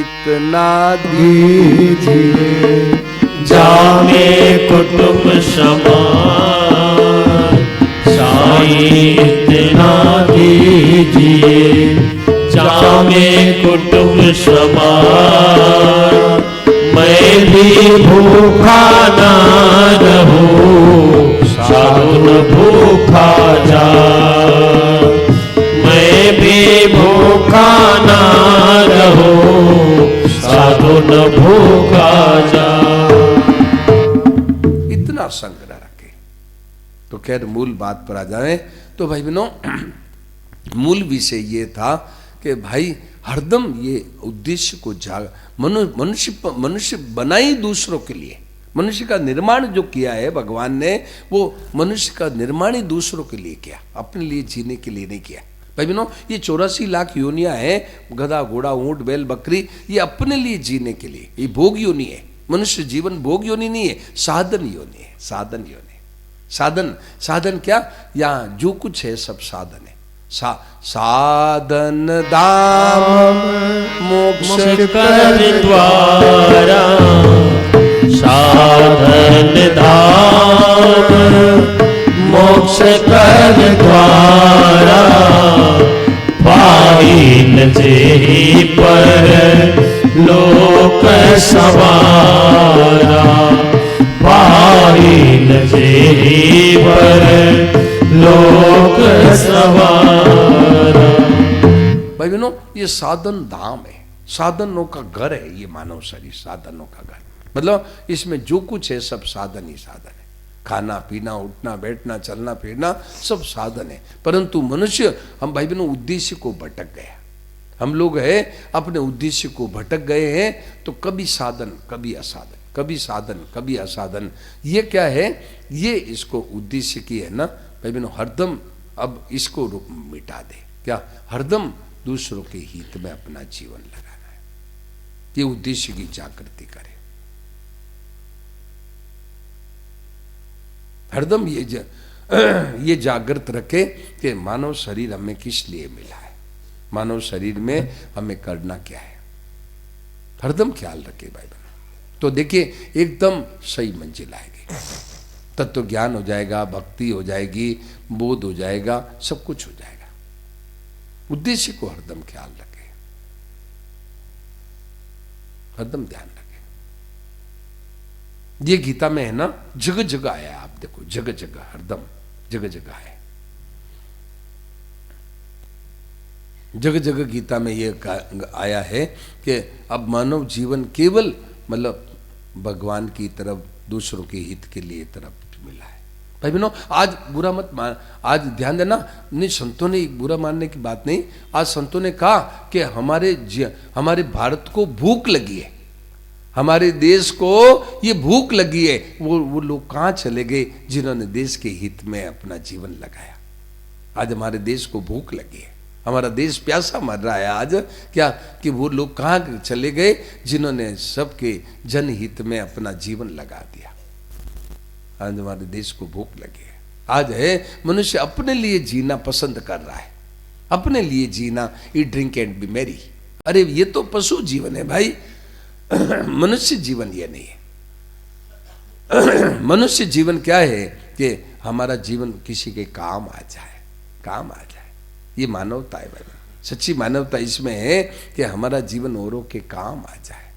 इतना दीजिए जामे कुटुंब समान, इतना दीजिए जामे कुटुंब समान, मैं भी भूखा ना रहूं, साधु न भूखा जा, मैं भी भूखा ना रहूं, साधु न भूखा जा। इतना संग्रह रखे। तो खैर मूल बात पर आ जाए तो भाई बहनों, मूल विषय ये था कि भाई हरदम ये उद्देश्य को मनुष्य बना ही दूसरों के लिए। मनुष्य का निर्माण जो किया है भगवान ने, वो मनुष्य का निर्माण ही दूसरों के लिए किया, अपने लिए जीने के लिए नहीं किया। भाई बहनों, ये 84 लाख योनियां हैं, गधा घोड़ा ऊंट बैल बकरी, ये अपने लिए जीने के लिए, ये भोग योनि है। मनुष्य जीवन भोग योनि नहीं है, साधन योनि है, साधन योनि। साधन क्या? यहाँ जो कुछ है सब साधन है। साधन धाम मोक्ष कर द्वारा, साधन धाम मोक्ष कर द्वारा, पाइन जेहि पर लोक सवारा, पाइन जेहि पर लोक सवारा। भाई बहनों, ये साधन धाम है, साधनों का घर है ये मानव शरीर, साधनों का घर। मतलब इसमें जो कुछ है सब साधन ही साधन है। खाना पीना उठना बैठना चलना फिरना सब साधन है। परंतु मनुष्य, हम भाई बहनों उद्देश्य को भटक गए। हम लोग है अपने उद्देश्य को भटक गए हैं, तो कभी साधन कभी असाधन, कभी साधन कभी असाधन। ये क्या है? ये इसको उद्देश्य की है ना भाई बहनों, हरदम अब इसको मिटा दे। क्या? हरदम दूसरों के हित में अपना जीवन लगाना है। ये उद्देश्य की जागृति करे। हरदम ये जागृत रखे कि मानव शरीर हमें किस लिए मिला है, मानव शरीर में हमें करना क्या है। हरदम ख्याल रखे भाई बहनों, तो देखिए एकदम सही मंजिल आएगी। तत्व ज्ञान हो जाएगा, भक्ति हो जाएगी, बोध हो जाएगा, सब कुछ हो जाएगा। उद्देश्य को हरदम ख्याल रखे, हरदम ध्यान रखे। ये गीता में है ना, जगह जगह आया है। आप देखो जगह जगह, हरदम जगह जगह है। जगह जगह गीता में ये आया है कि अब मानव जीवन केवल मतलब भगवान की तरफ, दूसरों के हित के लिए तरफ मिला है। भाई बहनों, आज बुरा मत मान, आज ध्यान देना, नहीं संतों ने बुरा मानने की बात नहीं। आज संतों ने कहा कि हमारे भारत को भूख लगी है, हमारे देश को ये भूख लगी है। वो लोग कहाँ चले गए जिन्होंने देश के हित में अपना जीवन लगाया? आज हमारे देश को भूख लगी है, हमारा देश प्यासा मर रहा है आज। क्या कि वो लोग कहाँ चले गए जिन्होंने सबके जनहित में अपना जीवन लगा दिया? आज हमारे देश को भूख लगी है। आज है मनुष्य अपने लिए जीना पसंद कर रहा है, अपने लिए जीना, eat drink and be merry. अरे ये तो पशु जीवन है भाई, मनुष्य जीवन ये नहीं है। मनुष्य जीवन क्या है कि हमारा जीवन किसी के काम आ जाए, काम आ जाए। ये मानवता है भाई, सच्ची मानवता इसमें है कि हमारा जीवन औरों के काम आ जाए।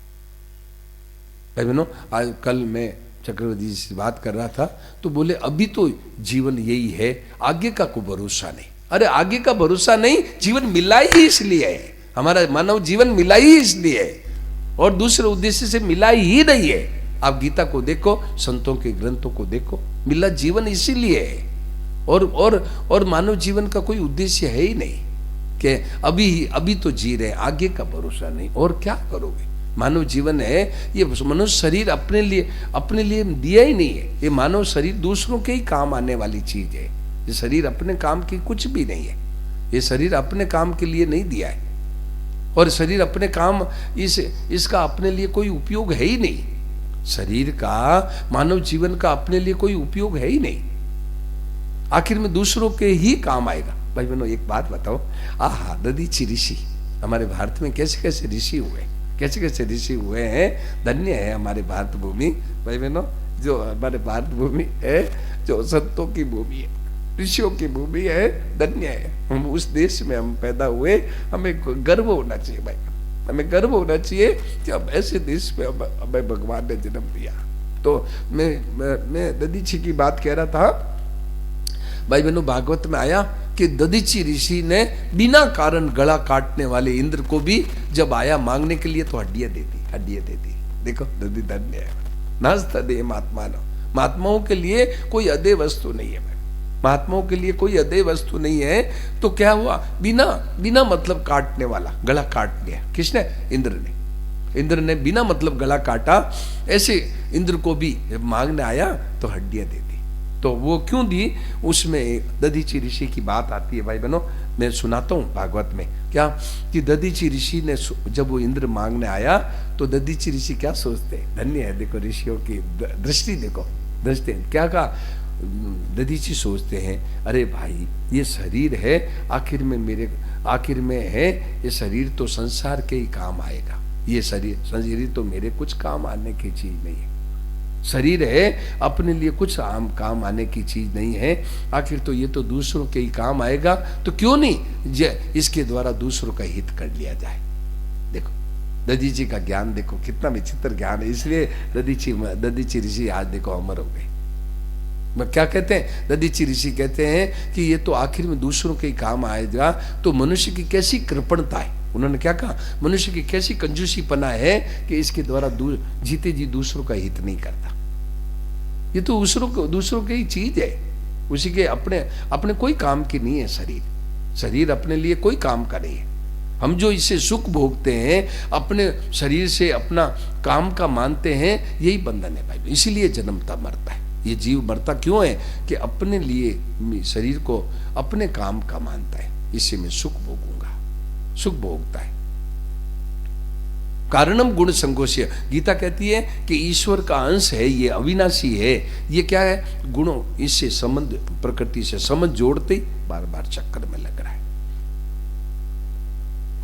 भाई बहनों, आज कल मैं चक्रवर्ती जी से बात कर रहा था तो बोले अभी तो जीवन यही है, आगे का कोई भरोसा नहीं। अरे आगे का भरोसा नहीं, जीवन मिला ही इसलिए है, हमारा मानव जीवन मिला ही इसलिए है, और दूसरे उद्देश्य से मिला ही नहीं है। आप गीता को देखो, संतों के ग्रंथों को देखो, मिला जीवन इसीलिए है। और मानव जीवन का कोई उद्देश्य है ही नहीं कि अभी तो जी रहे, आगे का भरोसा नहीं, और क्या करोगे? मानव जीवन है ये, मनुष्य शरीर अपने लिए दिया ही नहीं है। ये मानव शरीर दूसरों के ही काम आने वाली चीज है। ये शरीर अपने काम की कुछ भी नहीं है, ये शरीर अपने काम के लिए नहीं दिया है, और शरीर अपने काम इसका अपने लिए कोई उपयोग है ही नहीं। शरीर का, मानव जीवन का अपने लिए कोई उपयोग है ही नहीं, आखिर में दूसरों के ही काम आएगा। भाई बहनों, एक बात बताओ, दधीचि ऋषि हमारे भारत में कैसे कैसे ऋषि हुए, कैसे कैसे ऋषि हुए हैं। धन्य है हमारे भारत भूमि भाई बहनों, जो हमारे भारत भूमि है, जो संतों की भूमि है, ऋषियों की भूमि है। धन्य है हम उस देश में हम पैदा हुए। हमें गर्व होना चाहिए भाई, हमें गर्व होना चाहिए कि अब ऐसे देश में हमें भगवान ने जन्म दिया। तो मैं दधीचि की बात कह रहा था भाई बहनों, भागवत में आया कि दधीचि ऋषि ने बिना कारण गला काटने वाले इंद्र को भी जब आया मांगने के लिए तो हड्डियां दे दी। देखो दधी धन्य है, नास्ता दे महात्मा। महात्माओं के लिए कोई अदे वस्तु नहीं है। महात्माओं के लिए कोई अदेय वस्तु नहीं है। तो क्या हुआ, बिना बिना मतलब काटने वाला गला काट लिया। किसने? इंद्र ने। इंद्र ने बिना मतलब गला काटा। ऐसे इंद्र को भी मांगने आया तो हड्डियां दे दी। तो वो क्यों दी? उसमें दधीची ऋषि की बात आती है भाई बहनों, मैं सुनाता हूँ भागवत में क्या, कि दधीची ऋषि ने जब वो इंद्र मांगने आया तो दधीची ऋषि क्या सोचते हैं, धन्य है देखो ऋषियों की दृष्टि, देखो दृष्टि क्या कहा। दधीची सोचते हैं, अरे भाई ये शरीर है, आखिर में है, ये शरीर तो संसार के ही काम आएगा। ये शरीर तो मेरे कुछ काम आने की चीज नहीं है। शरीर है, अपने लिए कुछ काम आने की चीज नहीं है। आखिर तो ये तो दूसरों के ही काम आएगा, तो क्यों नहीं इसके द्वारा दूसरों का हित कर लिया जाए। देखो दधीची का ज्ञान देखो, कितना विचित्र ज्ञान है। इसलिए दधीची ऋषि आज देखो अमर हो गए। क्या कहते हैं? दधीची ऋषि कहते हैं कि ये तो आखिर में दूसरों के ही काम आएगा। तो मनुष्य की कैसी कृपणता है, उन्होंने क्या कहा, मनुष्य की कैसी कंजूसी पना है कि इसके द्वारा जीते जी दूसरों का हित नहीं करता। ये तो दूसरों की ही चीज है, उसी के अपने कोई काम की नहीं है। शरीर अपने लिए कोई काम का नहीं है। हम जो इससे सुख भोगते हैं, अपने शरीर से अपना काम का मानते हैं, यही बंधन है भाई। इसीलिए जन्मता मरता है ये जीव। मरता क्यों है? कि अपने लिए शरीर को अपने काम का मानता है, इससे मैं सुख भोगूंगा, सुख भोगता है। कारणम गुण संकोष्य, गीता कहती है कि ईश्वर का अंश है, ये अविनाशी है। ये क्या है? गुणों, इससे संबंध, प्रकृति से संबंध जोड़ते ही बार बार चक्कर में लग रहा है।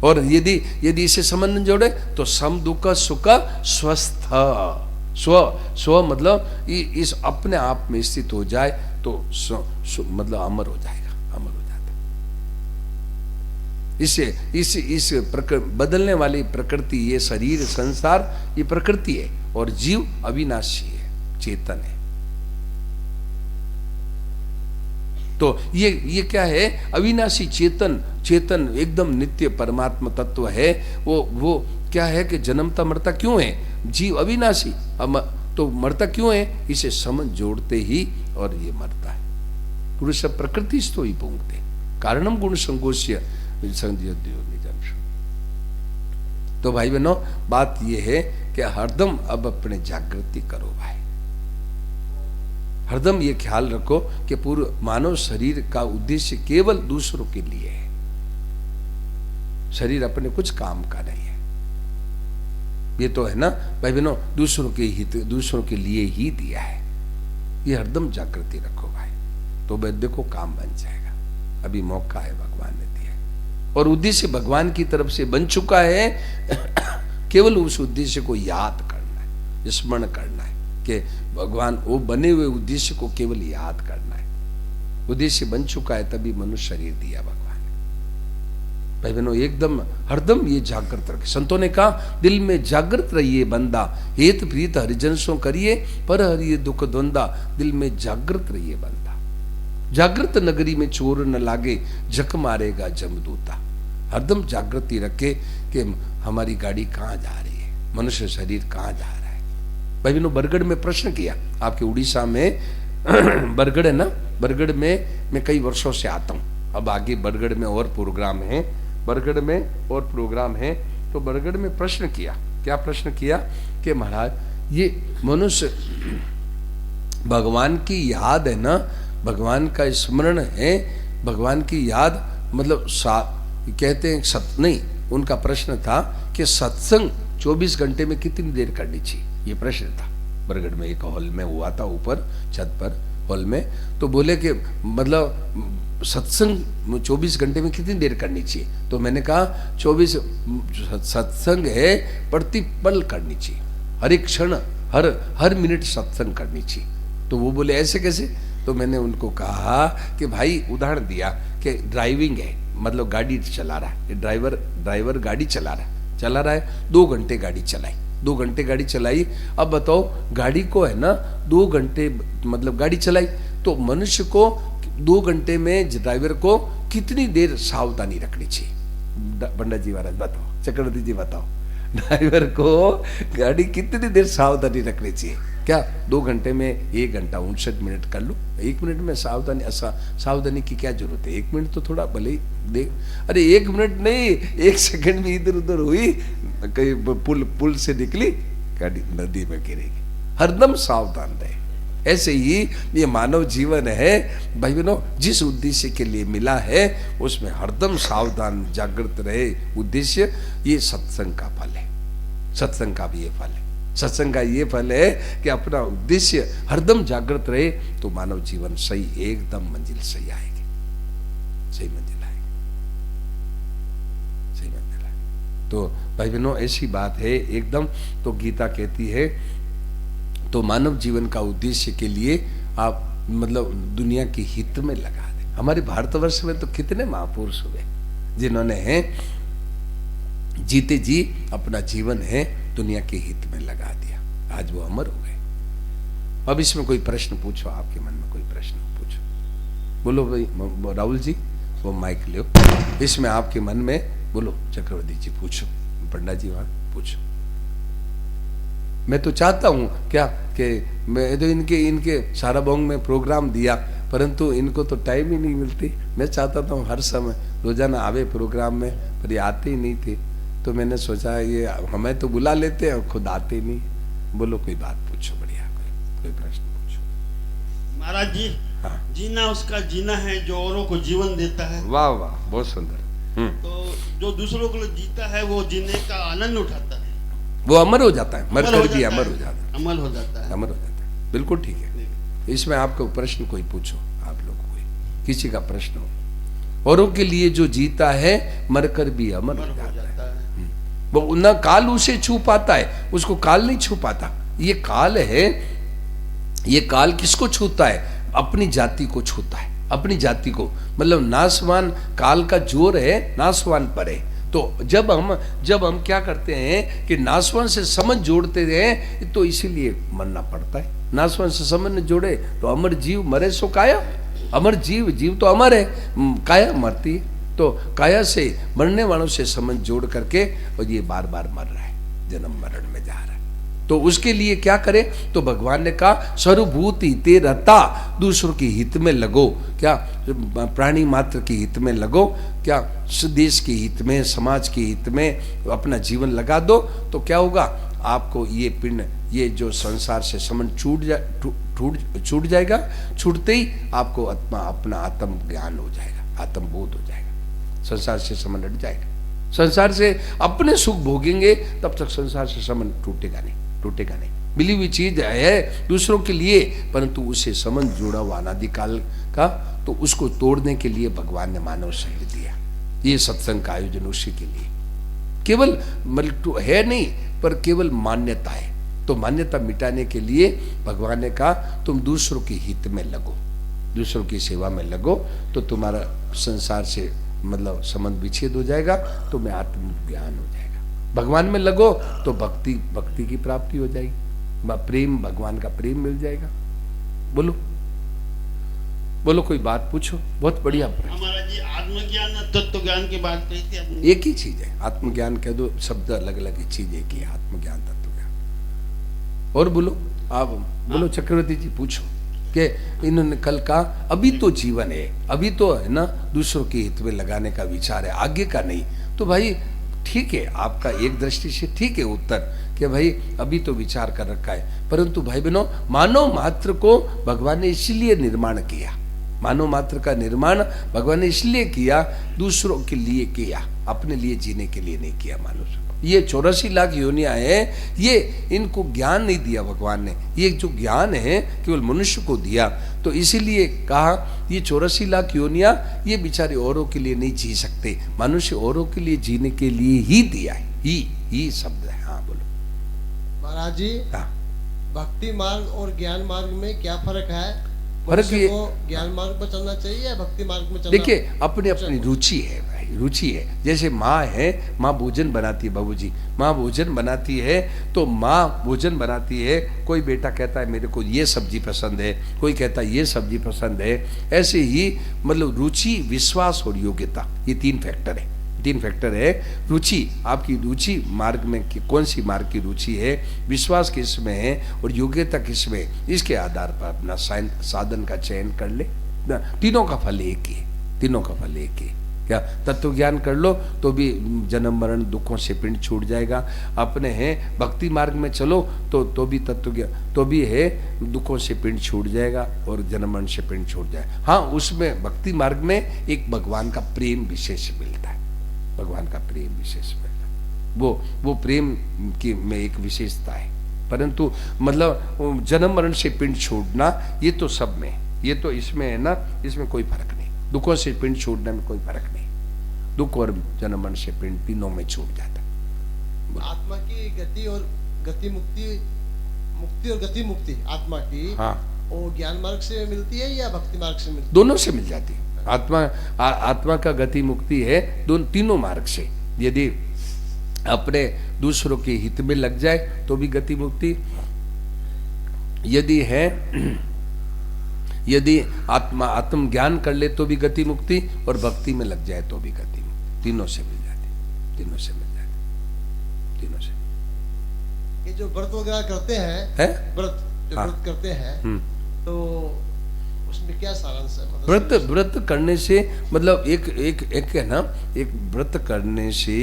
और यदि इसे संबंध जोड़े तो सम दुख सुख स्वस्थ, स्व मतलब इस अपने आप में स्थित हो जाए तो मतलब अमर हो जाएगा, अमर हो जाता है। इस बदलने वाली प्रकृति, ये शरीर संसार ये प्रकृति है, और जीव अविनाशी है, चेतन है। तो ये क्या है? अविनाशी चेतन एकदम नित्य परमात्मा तत्व है। वो क्या है कि जन्मता मरता क्यों है? जीव अविनाशी, तो मरता क्यों है? इसे समझ जोड़ते ही और ये मरता है। पुरुष प्रकृति तो ही भोंगते, कारणम गुण संकोष्य। तो भाई बहनों, बात यह है कि हरदम अब अपने जागृति करो भाई। हरदम ये ख्याल रखो कि पूर्व मानव शरीर का उद्देश्य केवल दूसरों के लिए है। शरीर अपने कुछ काम का नहीं है। ये तो है ना भाई बहनों, दूसरों के हित, दूसरों के लिए ही दिया है। ये हरदम जागृति रखो भाई, तो देखो काम बन जाएगा। अभी मौका है, भगवान ने दिया है, और उद्देश्य भगवान की तरफ से बन चुका है। केवल उस उद्देश्य को याद करना है, स्मरण करना है कि भगवान वो बने हुए उद्देश्य को केवल याद करना है। उद्देश्य बन चुका है, तभी मनुष्य शरीर दिया भगवान ने। भाई बहनों, एकदम हरदम ये जागृत रखे। संतों ने कहा, दिल में जागृत रहिए बंदा, हेत प्रीत हरिजन सो करिए, पर हरिये दुख द्वंदा। दिल में जागृत रहिए बंदा। जागृत नगरी में चोर न लागे, झक मारेगा जमदूता। हरदम जागृति रखे कि हमारी गाड़ी कहाँ जा रही है, मनुष्य शरीर कहाँ जा रहा है। भाई बहनों, बरगढ़ में प्रश्न किया, आपके उड़ीसा में बरगढ़ है ना, बरगढ़ में मैं कई वर्षों से आता हूँ। अब आगे बरगढ़ में और प्रोग्राम है, बरगढ़ में और प्रोग्राम है। तो बरगढ़ में प्रश्न किया, क्या प्रश्न किया कि महाराज ये मनुष्य भगवान की याद है ना, भगवान का स्मरण है, भगवान की याद मतलब कहते हैं नहीं, उनका प्रश्न था कि सत्संग 24 घंटे में कितनी देर करनी चाहिए, ये प्रश्न था। बरगढ़ में एक हॉल में हुआ था, ऊपर छत पर हॉल में। तो बोले कि मतलब सत्संग 24 घंटे में कितनी देर करनी चाहिए। तो मैंने कहा 24 सत्संग है प्रतिपल करनी चाहिए, हर एक क्षण हर मिनट सत्संग करनी चाहिए। तो वो बोले ऐसे कैसे। तो मैंने उनको कहा कि भाई उदाहरण दिया कि ड्राइविंग है, मतलब गाड़ी चला रहा है, ड्राइवर गाड़ी चला रहा है 2 घंटे गाड़ी चलाई, 2 घंटे गाड़ी चलाई। अब बताओ गाड़ी को है ना 2 घंटे मतलब गाड़ी चलाई, तो मनुष्य को 2 घंटे में ड्राइवर को कितनी देर सावधानी रखनी चाहिए। पंडित जी महाराज बताओ, चक्रवर्ती जी बताओ, ड्राइवर को गाड़ी कितनी देर सावधानी रखनी चाहिए, क्या 2 घंटे में 1 घंटा 59 मिनट कर लो। 1 मिनट में सावधानी की क्या जरूरत है? 1 मिनट तो थोड़ा भले ही देख, अरे 1 मिनट नहीं, 1 सेकंड भी इधर उधर हुई, कहीं पुल से निकली, गाड़ी नदी में गिरेगी। हरदम सावधान रहे। ऐसे ही ये मानव जीवन है भाई बहनों, जिस उद्देश्य के लिए मिला है उसमें हरदम सावधान जागृत रहे। उद्देश्य ये सत्संग का फल है, सत्संग का भी ये फल है। सत्संग का ये फल है कि अपना उद्देश्य हरदम जागृत रहे तो मानव जीवन सही, एकदम मंजिल सही आएगी, सही मंजिल आएगी, सही मंजिल आएगी। तो भाई बहनों ऐसी बात है एकदम। तो गीता कहती है तो मानव जीवन का उद्देश्य के लिए आप मतलब दुनिया के हित में लगा दें। हमारे भारतवर्ष में तो कितने महापुरुष हुए जिन्होंने जीते जी अपना जीवन है दुनिया के हित में लगा दिया, आज वो अमर हो गए। अब इसमें कोई प्रश्न पूछो, आपके मन में कोई प्रश्न पूछो, बोलो भाई राहुल जी वो माइक लो, इसमें आपके मन में बोलो, चक्रवर्ती जी पूछो, पंडा जी वहां पूछो। मैं तो चाहता हूं क्या कि मैं तो इनके साराबोंग में प्रोग्राम दिया, परंतु इनको तो टाइम ही नहीं मिलती। मैं चाहता था हर समय रोजाना आवे प्रोग्राम में, पर ये आते ही नहीं थे। तो मैंने सोचा ये हमें तो बुला लेते हैं, खुद आते नहीं। बोलो कोई बात पूछो, बढ़िया कोई प्रश्न पूछो। महाराज जी, हाँ। जीना उसका जीना है जो औरों को जीवन देता है। वाह वाह, बहुत सुंदर। तो जो दूसरों को जीता है वो जीने का आनंद उठाता है, वो अमर हो जाता है, मरकर भी अमर हो जाता है, अमल हो जाता है, अमर हो जाता है। बिल्कुल ठीक है। इसमें आपको प्रश्न कोई पूछो, आप लोग कोई किसी का प्रश्न हो। औरों के लिए जो जीता है मरकर भी अमर हो जाता है। वो न काल उसे छू पाता है, उसको काल नहीं छू पाता। ये काल है, ये काल किसको छूता है? अपनी जाति को छूता है, अपनी जाति को। मतलब नासवान काल का जोर है, नासवान पर है। तो जब हम क्या करते हैं कि नासवान से संबंध जोड़ते हैं, तो इसीलिए मरना पड़ता है। नासवान से संबंध जोड़े तो अमर जीव मरे सो काया, अमर जीव तो अमर है, काया मरती है। तो काया से मरने वालों से संबंध जोड़ करके, और ये बार बार मर रहा है, जन्म मरण में जा रहा है। तो उसके लिए क्या करे? तो भगवान ने कहा सर्वभूत हिते रता, दूसरों के हित में लगो। क्या प्राणी मात्र के हित में लगो, क्या देश के हित में, समाज के हित में अपना जीवन लगा दो। तो क्या होगा? आपको ये पिंड, ये जो संसार से संबंध छूट जाएगा। छूटते ही आपको अपना आत्म ज्ञान हो जाएगा, आत्मबोध हो जाएगा, संसार से संबंध हट जाएगा। संसार से अपने सुख भोगेंगे तब तक संसार से संबंध टूटेगा नहीं। मिली हुई चीज है दूसरों के लिए, परंतु उसे संबंध जुड़ा हुआ अनादिकाल का, तो उसको तोड़ने के लिए भगवान ने मानव शरीर दिया। ये सत्संग का आयोजन उसी के लिए, केवल मतलब है नहीं, पर केवल मान्यता है। तो मान्यता मिटाने के लिए भगवान ने कहा तुम दूसरों के हित में लगो, दूसरों की सेवा में लगो, तो तुम्हारा संसार से मतलब संबंध विच्छेद हो जाएगा, तुम्हें आत्मज्ञान हो जाएगा। भगवान में लगो तो भक्ति की प्राप्ति हो जाएगी, प्रेम, भगवान का प्रेम मिल जाएगा। बोलो कोई बात पूछो, बहुत बढ़िया। हमारा जी आत्मज्ञान तत्व ज्ञान की बात कही थी आपने। एक ही चीज है, आत्मज्ञान कह दो, शब्द अलग अलग ही चीज एक ही है, आत्मज्ञान तत्व ज्ञान। और बोलो, आप बोलो चक्रवर्ती जी पूछो कि इन्होंने कल कहा अभी तो जीवन है, अभी तो है ना दूसरों के हित में लगाने का विचार है, आगे का नहीं। तो भाई ठीक है, आपका एक दृष्टि से ठीक है उत्तर कि भाई अभी तो विचार कर रखा है, परंतु भाई बहनों मानव मात्र को भगवान ने इसलिए निर्माण किया, मानव मात्र का निर्माण भगवान ने इसलिए किया, दूसरों के लिए किया, अपने लिए जीने के लिए नहीं किया। मानव ये 84 लाख योनियां हैं, ये इनको ज्ञान नहीं दिया भगवान ने, ये जो ज्ञान है केवल मनुष्य को दिया। तो इसीलिए कहा ये 84 लाख योनियां ये बेचारे औरों के लिए नहीं जी सकते, मनुष्य औरों के लिए जीने के लिए ही दिया है, ही शब्द है। हाँ बोलो महाराज जी। हाँ, भक्ति मार्ग और ज्ञान मार्ग में क्या फर्क है? फर्क ये को ज्ञान मार्ग पर चलना चाहिए या भक्ति मार्ग में चलना? देखिए अपनी अपनी रुचि है भाई, रुचि है। जैसे माँ है, माँ भोजन बनाती है, बाबूजी माँ भोजन बनाती है, तो माँ भोजन बनाती है। कोई बेटा कहता है मेरे को ये सब्जी पसंद है, कोई कहता है ये सब्जी पसंद है। ऐसे ही मतलब रुचि, विश्वास और योग्यता, ये 3 फैक्टर है। तीन फैक्टर है। रुचि, आपकी रुचि मार्ग में कौन सी मार्ग की रुचि है, विश्वास किस में है और योग्यता किस में, इसके आधार पर अपना साधन का चयन कर ले। तीनों का फल एक ही है, तीनों का फल एक ही। क्या तत्व ज्ञान कर लो तो भी जन्म मरण दुखों से पिंड छूट जाएगा। अपने हैं भक्ति मार्ग में चलो तो भी तत्व ज्ञान, तो भी है दुखों से पिंड छूट जाएगा और जन्म मरण से पिंड छूट जाएगा। हाँ, उसमें भक्ति मार्ग में एक भगवान का प्रेम विशेष मिलता है, भगवान का प्रेम विशेष मिलता है। वो प्रेम की में एक विशेषता है। परंतु मतलब जन्म मरण से पिंड छूटना ये तो सब में, ये तो इसमें है ना, इसमें कोई फर्क नहीं। दुखों से पिंड छूटने में कोई फर्क नहीं, दुख और जन्म मरण से पिंड तीनों में छूट जाता है। आत्मा की गति और गति मुक्ति, मुक्ति और गति मुक्ति आत्मा की, हाँ, वो ज्ञान मार्ग से मिलती है या भक्ति मार्ग से मिलती है? दोनों से मिल जाती है। आत्मा का गति मुक्ति है तीनों मार्ग से। यदि अपने दूसरों के हित में लग जाए तो भी गति मुक्ति, यदि आत्म ज्ञान कर ले तो भी गति मुक्ति, और भक्ति में लग जाए तो भी गति मुक्ति। तीनों से मिल जाती, तीनों से मिल जाती, तीनों से। ये जो व्रत वगैरह करते हैं, व्रत जो हाँ। व्रत करते हैं, तो उसमें क्या सारांश है? मतलब व्रत करने से मतलब एक है ना, एक व्रत करने से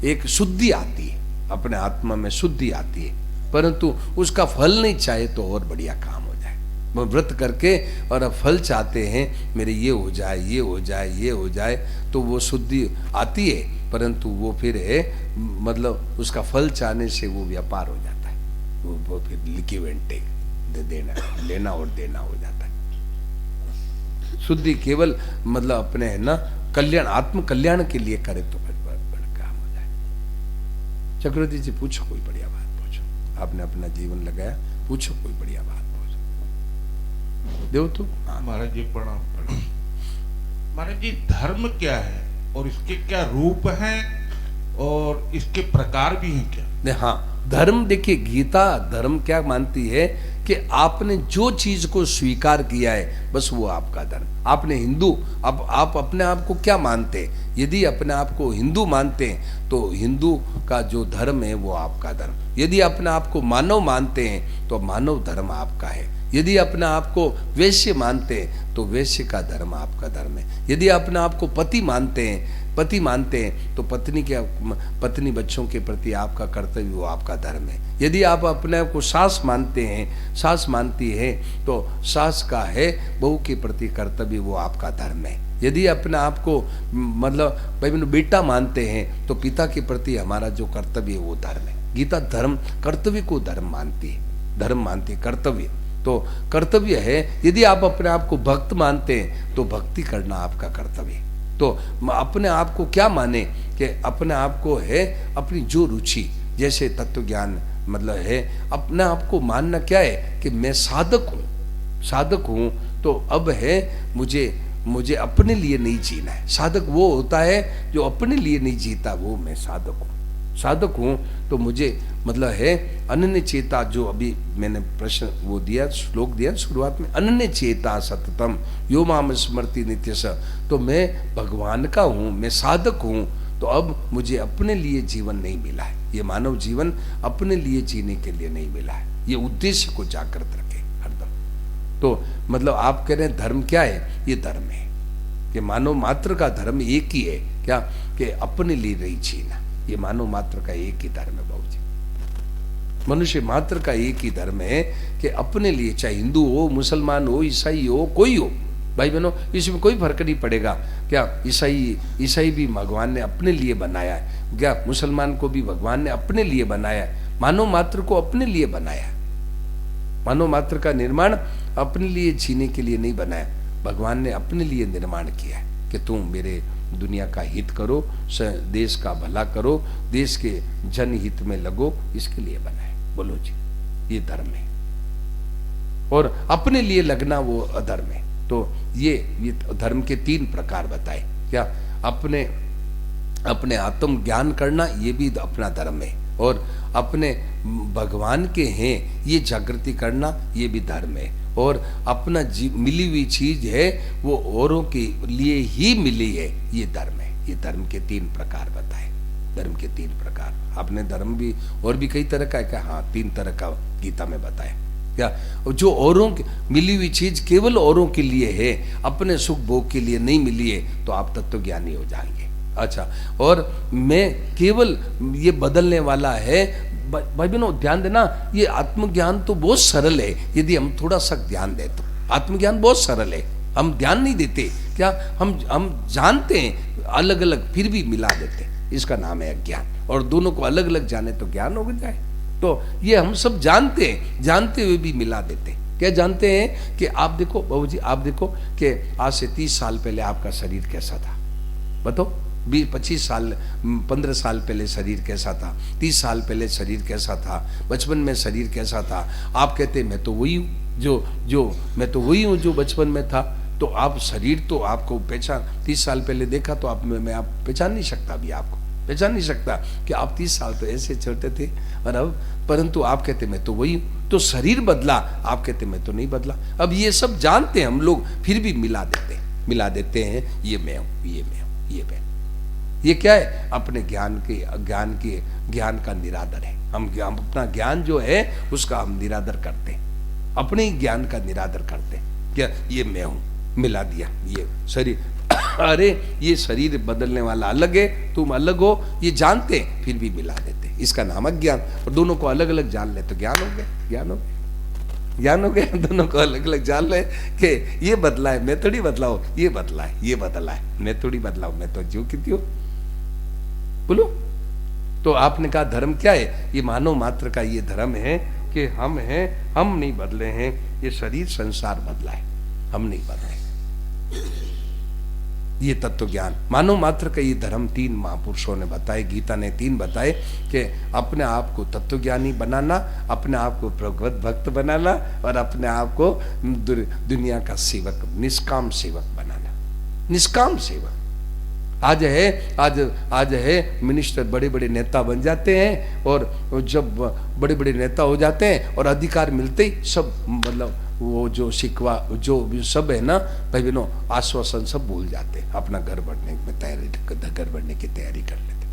एक शुद्धि आती है, अपने आत्मा में शुद्धि आती है। परंतु उसका फल नहीं चाहे तो और बढ़िया काम हो जाए। वो व्रत करके और अब फल चाहते हैं, मेरे ये हो जाए, ये हो जाए, ये हो जाए, तो वो शुद्धि आती है, परंतु वो फिर है मतलब उसका फल चाहने से वो व्यापार हो जाता है। वो फिर गिव एंड टेक, देना, लेना और देना हो जाता है। शुद्धि केवल मतलब अपने है ना कल्याण, आत्म कल्याण के लिए करे तो बड़ा काम हो जाए। चक्रवर्ती जी पूछो, कोई बढ़िया बात पूछो। आपने अपना जीवन लगाया, पूछो कोई बढ़िया बात पूछो। देव तो महाराज जी प्रणाम। महाराज जी, धर्म क्या है और इसके क्या रूप हैं और इसके प्रकार भी हैं क्या? हाँ, धर्म देखिए, गीता धर्म क्या मानती है कि आपने जो चीज को स्वीकार किया है बस वो आपका धर्म। आपने हिंदू, अब आप अपने आप को क्या मानते हैं? यदि अपने आप को हिंदू मानते हैं तो हिंदू का जो धर्म है वो आपका धर्म। यदि अपने आप को मानव मानते हैं तो मानव धर्म आपका है। यदि अपने आप को वैश्य मानते हैं तो वैश्य का धर्म आपका धर्म है। यदि अपने आप को पति मानते हैं तो पत्नी बच्चों के प्रति आपका कर्तव्य वो आपका धर्म है। यदि आप अपने आप को सास मानते हैं, सास मानती है तो सास का है बहू के प्रति कर्तव्य वो आपका धर्म है। यदि अपने आप को मतलब भाई बेटा मानते हैं तो पिता के प्रति हमारा जो कर्तव्य है वो धर्म है। गीता धर्म कर्तव्य को धर्म मानती है, धर्म मानती है कर्तव्य, तो कर्तव्य है। यदि आप अपने आप को भक्त मानते हैं तो भक्ति करना आपका कर्तव्य है। तो अपने आप को क्या माने कि अपने आप को है अपनी जो रुचि, जैसे तत्व ज्ञान मतलब है अपने आप को मानना क्या है कि मैं साधक हूँ तो अब है मुझे अपने लिए नहीं जीना है। साधक वो होता है जो अपने लिए नहीं जीता, वो मैं साधक हूँ तो मुझे मतलब है अनन्य चेता, जो अभी मैंने प्रश्न वो दिया, श्लोक दिया शुरुआत में, अनन्य चेता सततम यो माम स्मृति नित्य स, तो मैं भगवान का हूँ, मैं साधक हूँ। तो अब मुझे अपने लिए जीवन नहीं मिला है, ये मानव जीवन अपने लिए जीने के लिए नहीं मिला है। ये उद्देश्य को जागृत रखे हरदम। तो मतलब आप कह रहे हैं धर्म क्या है? ये धर्म है कि मानव मात्र का धर्म एक ही है, क्या कि अपने लिए नहीं जीना। ये मानव मात्र का एक ही धर्म है बाबू जी, मनुष्य मात्र का एक ही धर्म है कि अपने लिए, चाहे हिंदू हो, मुसलमान हो, ईसाई हो, कोई हो, भाई बहनों इसमें कोई फर्क नहीं पड़ेगा। क्या ईसाई भी भगवान ने अपने लिए बनाया है, क्या मुसलमान को भी भगवान ने अपने लिए बनाया है, मानव मात्र को अपने लिए बनाया है। मानव मात्र का निर्माण अपने लिए जीने के लिए नहीं बनाया, भगवान ने अपने लिए निर्माण किया है कि तुम मेरे दुनिया का हित करो, देश का भला करो, देश के जनहित में लगो, इसके लिए बनाए। बोलो जी, ये धर्म है। और अपने लिए लगना वो अधर्म है। तो ये धर्म के 3 प्रकार बताए। क्या अपने आत्म ज्ञान करना ये भी अपना धर्म है, और अपने भगवान के हैं ये जागृति करना ये भी धर्म है, और अपना मिली हुई चीज है वो औरों के लिए ही मिली है, ये धर्म है। ये धर्म के 3 प्रकार बताए। धर्म के 3 प्रकार। आपने धर्म भी और भी कई तरह का है क्या? हाँ, 3 तरह का गीता में बताया। क्या? जो औरों की मिली हुई चीज केवल औरों के लिए है, अपने सुख भोग के लिए नहीं मिली है, तो आप तत्व ज्ञानी हो जाएंगे। अच्छा, और मैं केवल ये बदलने वाला है। भाई बहनों ध्यान देना, ये आत्मज्ञान तो बहुत सरल है यदि हम थोड़ा सा ध्यान दें तो। आत्मज्ञान बहुत सरल है, हम ध्यान नहीं देते। क्या? हम जानते हैं अलग अलग, फिर भी मिला देते, इसका नाम है अज्ञान। और दोनों को अलग अलग जाने तो ज्ञान हो जाए। तो ये हम सब जानते हैं, जानते हुए भी मिला देते। क्या जानते हैं कि आप देखो बाबू जी, आप देखो कि आज से 30 साल पहले आपका शरीर कैसा था? बताओ। 20-25 साल 15 साल पहले शरीर कैसा था? 30 साल पहले शरीर कैसा था? बचपन में शरीर कैसा था? आप कहते मैं तो वही हूँ जो मैं तो वही हूँ जो बचपन में था। तो आप शरीर तो आपको पहचान 30 साल पहले देखा तो आप मैं आप पहचान नहीं सकता, अभी आपको पहचान नहीं सकता कि आप 30 साल तो ऐसे छोटे थे और अब, परंतु आप कहते मैं तो वही हूँ। तो शरीर बदला, आप कहते मैं तो नहीं बदला। अब ये सब जानते हैं हम लोग, फिर भी मिला देते हैं ये मैं हूँ, ये मैं हूँ, ये मैं। ये क्या है? अपने ज्ञान का निरादर है। हम अपना ज्ञान जो है उसका हम निरादर करते हैं, अपने ही ज्ञान का निरादर करते हैं। क्या? ये मैं हूं, मिला दिया ये शरीर। अरे ये शरीर बदलने वाला अलग है, तुम अलग हो, ये जानते हैं फिर भी मिला देते, इसका नाम है ज्ञान। और दोनों को अलग अलग जान ले तो ज्ञान हो गया। दोनों को अलग अलग जान ले कि ये बदला है, मैं थोड़ी बदलाऊ, ये बदला है, मैं थोड़ी बदलाऊ, मैं तो जो कितनी हूं। बोलो। तो आपने कहा धर्म क्या है? ये मानव मात्र का ये धर्म है कि हम हैं, हम नहीं बदले हैं, ये शरीर संसार बदला है, हम नहीं बदले। ये तत्व ज्ञान मानव मात्र का ये धर्म 3 महापुरुषों ने बताए, गीता ने 3 बताए कि अपने आप को तत्वज्ञानी बनाना, अपने आप को भगवत भक्त बनाना और अपने आप को दुनिया का सेवक, निष्काम सेवक बनाना। निष्काम सेवक आज है मिनिस्टर, बड़े बड़े नेता बन जाते हैं, और जब बड़े बड़े नेता हो जाते हैं और अधिकार मिलते ही सब मतलब वो जो शिकवा जो सब है ना भाई बहनों, आश्वासन सब भूल जाते हैं, अपना घर बढ़ने की तैयारी कर लेते।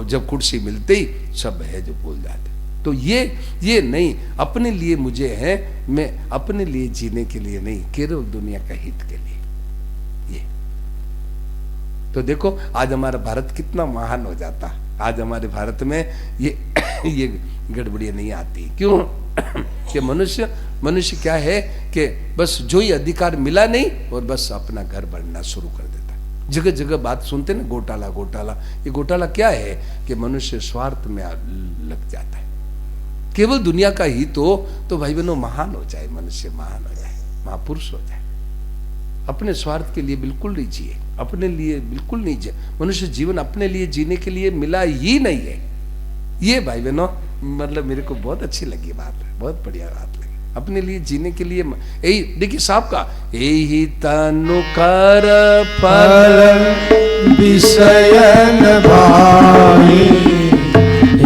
जब कुर्सी मिलते ही सब है जो भूल जाते। तो ये नहीं, अपने लिए मुझे है, मैं अपने लिए जीने के लिए नहीं, केवल दुनिया का हित के लिए। ये तो देखो आज हमारा भारत कितना महान हो जाता। आज हमारे भारत में ये गड़बड़ियां नहीं आती। क्यों? कि मनुष्य क्या है कि बस जो ही अधिकार मिला नहीं और बस अपना घर बढ़ना शुरू कर देता। जगह जगह बात सुनते ना, घोटाला। ये घोटाला क्या है कि मनुष्य स्वार्थ में लग जाता है। केवल दुनिया का हित हो तो भाई बहनों महान हो जाए, मनुष्य महान हो जाए, महापुरुष हो जाए। अपने स्वार्थ के लिए बिल्कुल नहीं जिए, अपने लिए बिल्कुल नहीं जिए। मनुष्य जीवन अपने लिए जीने के लिए मिला ही नहीं है। ये भाई बहनों मतलब मेरे को बहुत अच्छी लगी बात, बहुत बढ़िया बात लगी। अपने लिए जीने के लिए यही देखिए साहब का, यही तनु कर फल विषयन भाई,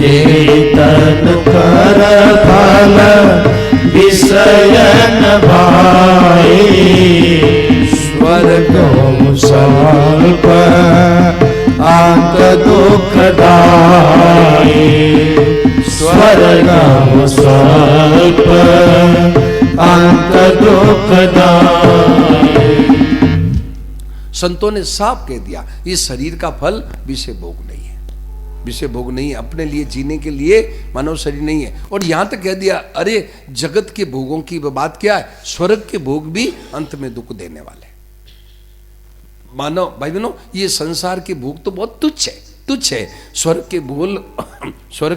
यही तनु कर फल विषयन भाई, स्वर्ग स्वल्प अंत दुखदाई, स्वर्ग स्वल्प अंत दुखदाई। संतों ने साफ कह दिया, इस शरीर का फल विषय भोग नहीं है, विषय भोग नहीं है, अपने लिए जीने के लिए मानव शरीर नहीं है। और यहां तक कह दिया, अरे जगत के भोगों की बात क्या है, स्वर्ग के भोग भी अंत में दुख देने वाले। मानव भाई बहनों ये संसार के भोग तो बहुत तुच्छ है। स्वर्ग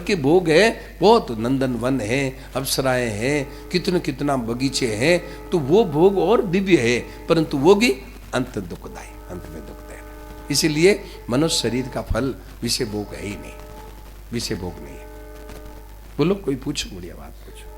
के भोग है बहुत, नंदन वन है, अप्सराएं हैं, कितना बगीचे हैं, तो वो भोग और दिव्य है, परंतु वो भी अंत दुखदायी, अंत में दुख देना। इसीलिए मनुष्य शरीर का फल विषय भोग है ही नहीं, विषय भोग नहीं है। बोलो कोई पूछो, बढ़िया बात पूछो।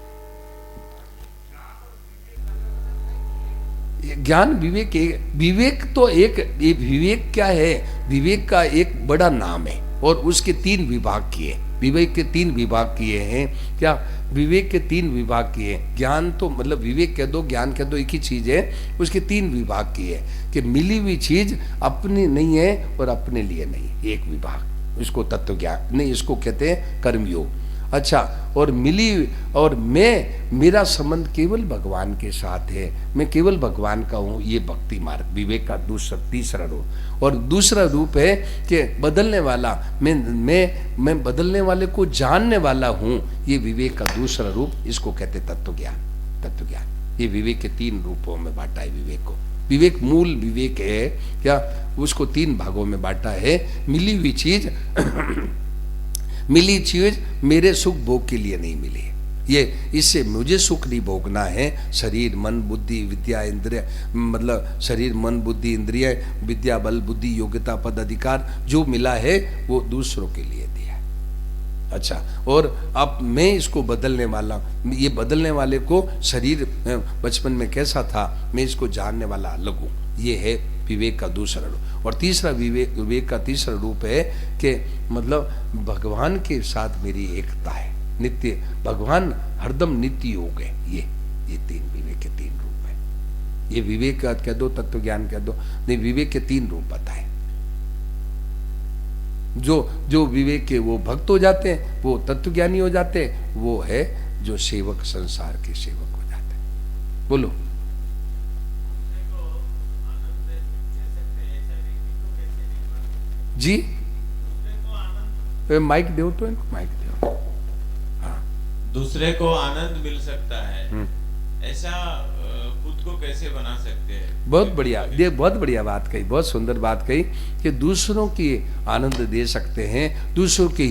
ज्ञान विवेक तो एक, ये विवेक क्या है? विवेक का एक बड़ा नाम है और उसके 3 विभाग किए। विवेक के 3 विभाग किए हैं। क्या विवेक के 3 विभाग किए हैं। ज्ञान तो मतलब विवेक कह दो, ज्ञान कह दो, एक ही चीज है। उसके 3 विभाग किए हैं कि मिली हुई चीज अपनी नहीं है और अपने लिए नहीं, एक विभाग। इसको तत्व ज्ञान नहीं, इसको कहते हैं कर्मयोग। अच्छा, और मिली और मेरा संबंध केवल भगवान के साथ है, मैं केवल भगवान का हूँ, ये भक्ति मार्ग विवेक का तीसरा रूप। और दूसरा रूप है कि बदलने वाला, मैं बदलने वाले को जानने वाला हूँ, ये विवेक का दूसरा रूप। इसको कहते तत्व ज्ञान। ये विवेक के 3 रूपों में बांटा है विवेक को। विवेक मूल विवेक है क्या, उसको 3 भागों में बांटा है। मिली हुई चीज मिली चीज मेरे सुख भोग के लिए नहीं मिली, ये इससे मुझे सुख नहीं भोगना है। शरीर मन बुद्धि विद्या इंद्रिय, मतलब शरीर मन बुद्धि इंद्रिय विद्या बल बुद्धि योग्यता पद अधिकार जो मिला है वो दूसरों के लिए दिया है। अच्छा, और अब मैं इसको बदलने वाला, ये बदलने वाले को शरीर बचपन में कैसा था मैं इसको जानने वाला अलग हूँ, ये है विवेक का दूसरा रूप। और तीसरा विवेक का तीसरा रूप है कि मतलब भगवान के साथ मेरी एकता है, नित्य भगवान हरदम नित्य योग है। ये 3 विवेक के 3 रूप है। ये विवेक का कह दो, तत्व ज्ञान कह दो, नहीं विवेक के 3 रूप बताए। जो विवेक के वो भक्त हो जाते हैं, वो तत्वज्ञानी हो जाते हैं, वो है जो सेवक संसार के सेवक हो जाते हैं। बोलो जी, माइक दो तो इनको, माइक दो। हाँ, दूसरे को आनंद मिल सकता है, ऐसा खुद को कैसे बना सकते हैं? बहुत बढ़िया, ये बहुत बढ़िया बात कही, बहुत सुंदर बात कही कि दूसरों की आनंद दे सकते हैं, दूसरों के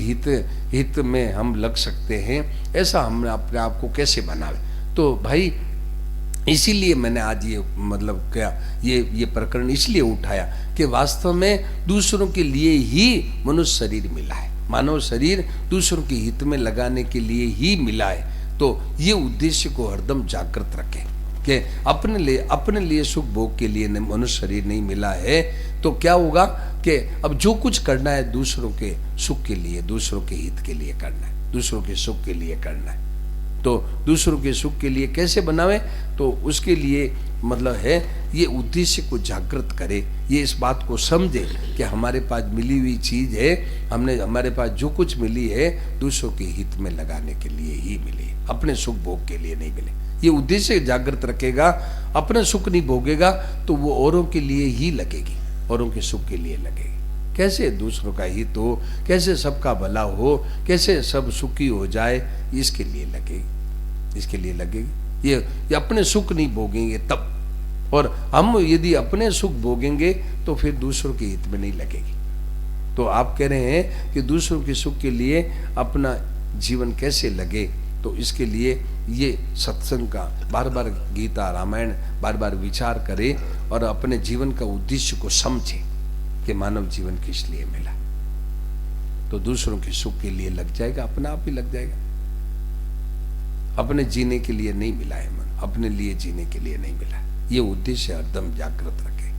हित में हम लग सकते हैं, ऐसा हम अपने आप को कैसे बनावे। तो भाई इसीलिए मैंने आज ये मतलब क्या ये प्रकरण इसलिए उठाया कि वास्तव में दूसरों के लिए ही मनुष्य शरीर मिला है, मानव शरीर दूसरों के हित में लगाने के लिए ही मिला है। तो ये उद्देश्य को हरदम जागृत रखें कि अपने लिए सुख भोग के लिए मनुष्य शरीर नहीं मिला है। तो क्या होगा कि अब जो कुछ करना है दूसरों के सुख के लिए, दूसरों के हित के लिए करना है, दूसरों के सुख के लिए करना है। तो दूसरों के सुख के लिए कैसे बनावे, तो उसके लिए मतलब है ये उद्देश्य को जागृत करे, ये इस बात को समझे कि हमारे पास मिली हुई चीज है, हमारे पास जो कुछ मिली है दूसरों के हित में लगाने के लिए ही मिली, अपने सुख भोग के लिए नहीं मिले। ये उद्देश्य जागृत रखेगा, अपने सुख नहीं भोगेगा तो वो औरों के लिए ही लगेगी, औरों के सुख के लिए लगेगी। कैसे दूसरों का हित हो, कैसे सबका भला हो, कैसे सब सुखी हो जाए, इसके लिए लगेगी, इसके लिए लगेगी। ये अपने सुख नहीं भोगेंगे तब, और हम यदि अपने सुख भोगेंगे तो फिर दूसरों के हित में नहीं लगेगी। तो आप कह रहे हैं कि दूसरों के सुख के लिए अपना जीवन कैसे लगे, तो इसके लिए ये सत्संग का बार बार गीता रामायण बार बार विचार करे और अपने जीवन का उद्देश्य को समझे कि मानव जीवन किस लिए मिला, तो दूसरों के सुख के लिए लग जाएगा, अपना आप ही लग जाएगा। अपने जीने के लिए नहीं मिला है मन, अपने लिए जीने के लिए नहीं मिला है। ये उद्देश्य हरदम जागृत रखे।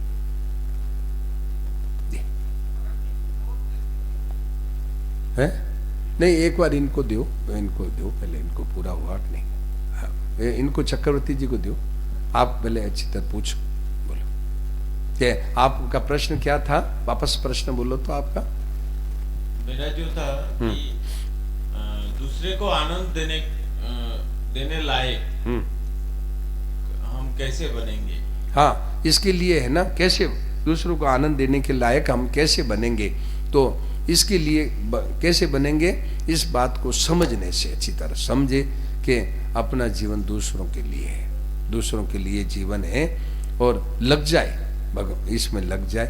है नहीं, एक बार इनको दो, पहले इनको पूरा हुआ कि नहीं। हाँ, इनको चक्रवर्ती जी को दो, आप पहले अच्छी तरह पूछो, बोलो कि आपका प्रश्न क्या था, वापस प्रश्न बोलो तो आपका। मेरा जो था कि दूसरे को आनंद देने लायक हम कैसे बनेंगे। हाँ, इसके लिए है ना, कैसे दूसरों को आनंद देने के लायक हम कैसे बनेंगे, तो इसके लिए कैसे बनेंगे, इस बात को समझने से अच्छी तरह समझे कि अपना जीवन दूसरों के लिए है, दूसरों के लिए जीवन है, और लग जाए इसमें लग जाए।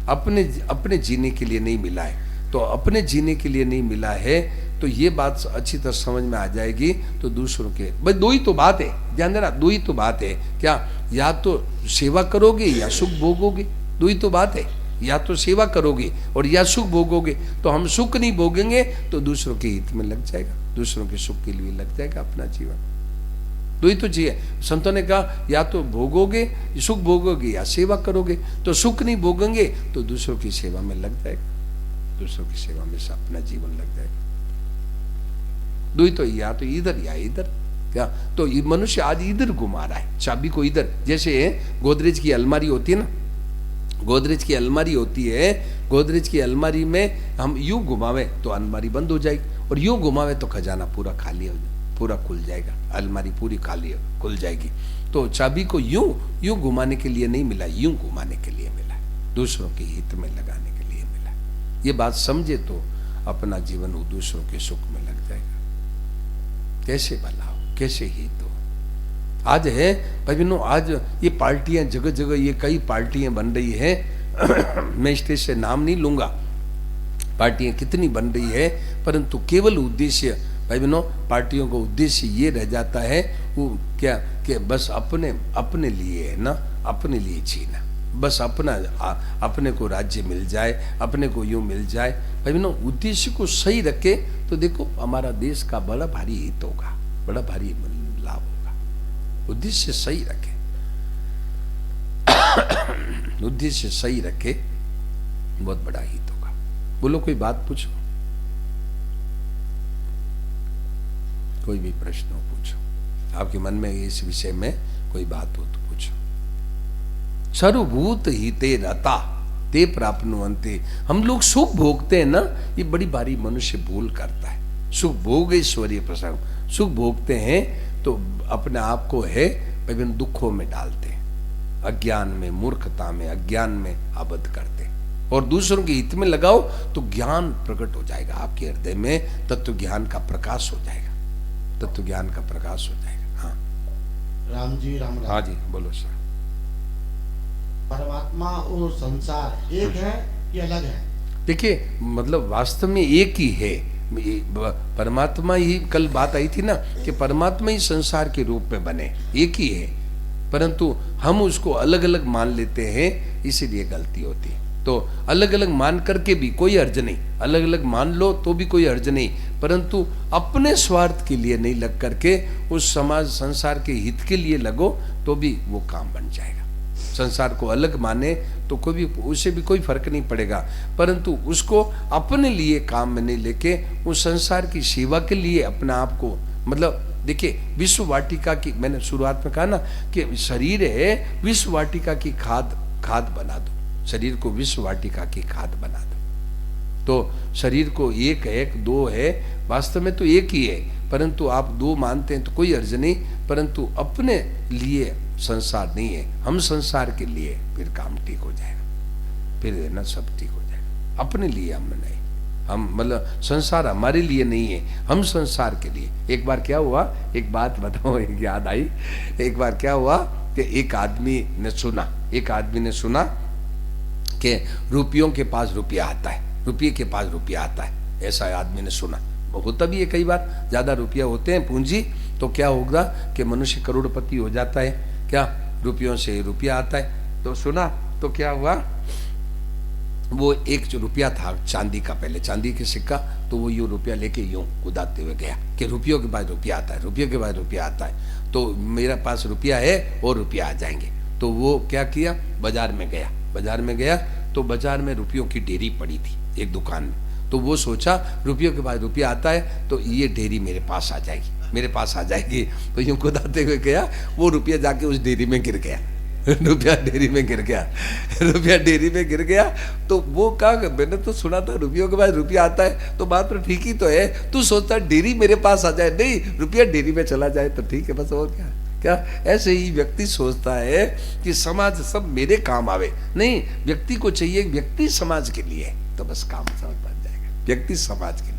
अपने जीने के लिए नहीं मिला है, तो अपने जीने के लिए नहीं मिला है, तो ये बात अच्छी तरह समझ में आ जाएगी। तो दूसरों के भाई दो ही तो बात है, ध्यान देना, दो ही तो बात है। क्या, या तो सेवा करोगे या सुख भोगोगे, दो ही तो बात है। या तो सेवा करोगे और या सुख भोगोगे। तो हम सुख नहीं भोगेंगे तो दूसरों के हित में लग जाएगा, दूसरों के सुख के लिए लग जाएगा अपना जीवन। दो ही तो चाहिए। संतों ने कहा या तो भोगोगे, सुख भोगोगे, या सेवा करोगे। तो सुख नहीं भोगेंगे तो दूसरों की सेवा में लग जाएगा, दूसरों की सेवा में अपना जीवन लग जाएगा। दो ही तो, या तो इधर या इधर। क्या तो ये मनुष्य आज इधर घुमा रहा है चाबी को इधर। जैसे गोदरेज की अलमारी होती है ना, गोदरेज की अलमारी होती है, गोदरेज की अलमारी में हम यूं घुमावे तो अलमारी बंद हो जाएगी, और यूं घुमावे तो खजाना पूरा खाली हो, पूरा खुल जाएगा, अलमारी पूरी खाली खुल जाएगी। तो चाबी को यूं घुमाने के लिए नहीं मिला, यूं घुमाने के लिए मिला, दूसरों के हित में लगाने के लिए मिला। ये बात समझे तो अपना जीवन वो दूसरों के सुख में लग जाएगा। कैसे भला हो, कैसे हित हो। आज है भाई बहनों, आज ये पार्टियां जगह जगह, ये कई पार्टियां बन रही है मैं स्टेज से नाम नहीं लूंगा, पार्टियां कितनी बन रही है, परंतु केवल उद्देश्य भाई बहनों, पार्टियों का उद्देश्य ये रह जाता है वो क्या कि बस अपने लिए है ना, अपने लिए जीना, बस अपने को राज्य मिल जाए, अपने को यूं मिल जाए। भाई बहनों, उद्देश्य को सही रखे तो देखो हमारा देश का बड़ा भारी हित होगा, बड़ा भारी लाभ होगा। उद्देश्य सही रखे, उद्देश्य सही रखे, बहुत बड़ा हित होगा। बोलो कोई बात पूछो, कोई भी प्रश्न हो पूछो, आपके मन में इस विषय में कोई बात हो तो पूछो। सर्वभूत हिते रता ते प्राप्नुवन्ते। हम लोग सुख भोगते हैं ना, ये बड़ी बारी मनुष्य भूल करता है। सुख भोग ऐश्वर्य प्रसंग, सुख भोगते हैं तो अपने आप को है विभिन्न दुखों में डालते हैं, अज्ञान में, मूर्खता में, अज्ञान में आबद्ध करते हैं। और दूसरों के हित में लगाओ तो ज्ञान प्रकट हो जाएगा आपके हृदय में, तत्व ज्ञान का प्रकाश हो जाएगा, तत्व ज्ञान का प्रकाश हो जाएगा। हाँ राम जी, राम हाँ जी बोलो सर। परमात्मा और संसार एक है कि अलग है? देखिए मतलब वास्तव में एक ही है, परमात्मा ही, कल बात आई थी ना कि परमात्मा ही संसार के रूप में बने, एक ही है, परंतु हम उसको अलग अलग मान लेते हैं, इसीलिए गलती होती है। तो अलग अलग मान करके भी कोई अर्ज नहीं, अलग अलग मान लो तो भी कोई अर्ज नहीं, परंतु अपने स्वार्थ के लिए नहीं लग करके उस समाज संसार के हित के लिए लगो तो भी वो काम बन जाएगा। संसार को अलग माने तो कोई भी, उससे भी कोई फर्क नहीं पड़ेगा, परंतु उसको अपने लिए काम में नहीं लेके उस संसार की सेवा के लिए अपने आप को, मतलब देखिए विश्व वाटिका की, मैंने शुरुआत में कहा ना कि शरीर है, विश्व वाटिका की खाद बना दो, शरीर को विश्व वाटिका की खाद बना दो। तो शरीर को एक दो है, वास्तव में तो एक ही है, परंतु आप दो मानते हैं तो कोई अर्ज नहीं, परंतु अपने लिए संसार नहीं है, हम संसार के लिए, फिर काम ठीक हो जाएगा, फिर है ना सब ठीक हो जाएगा। अपने लिए हम नहीं, हम मतलब संसार हमारे लिए नहीं है, हम संसार के लिए। एक बार क्या हुआ, एक बात बताओ, एक याद आई। एक बार क्या हुआ कि एक आदमी ने सुना कि रुपयों के पास रुपया आता है, रुपये के पास रुपया आता है, ऐसा आदमी ने सुना। होता भी है कई बार, ज्यादा रुपया होते हैं पूंजी तो क्या होगा कि मनुष्य करोड़पति हो जाता है, क्या रुपयों से रुपया आता है। तो सुना तो क्या हुआ, वो एक जो रुपया था चांदी का, पहले चांदी के सिक्का, तो वो यूं रुपया लेके यूं उदाते हुए गया कि रुपयों के बाद रुपया आता है, रुपयों के बाद रुपया आता है, तो मेरा पास रुपया है और रुपया आ जाएंगे। तो वो क्या किया, बाजार में गया तो बाजार में रुपयों की ढेरी पड़ी थी एक दुकान में। तो वो सोचा रुपयों के बाद रुपया आता है तो ये ढेरी मेरे पास आ जाएगी, तो यूं खुदाते हुए गया, वो रुपया जाके उस ढेरी में गिर गया, रुपया ढेरी में गिर गया। तो वो कहा, मैंने तो सुना था रुपयों के बाद रुपया आता है, तो बात तो ठीक ही तो है, तू सोचता ढेरी मेरे पास आ जाए, नहीं रुपया ढेरी में चला जाए तो ठीक है बस, और क्या। ऐसे ही व्यक्ति सोचता है कि समाज सब मेरे काम आवे, नहीं, व्यक्ति को चाहिए व्यक्ति समाज के लिए, तो बस काम समझ बन जाएगा, व्यक्ति समाज के लिए।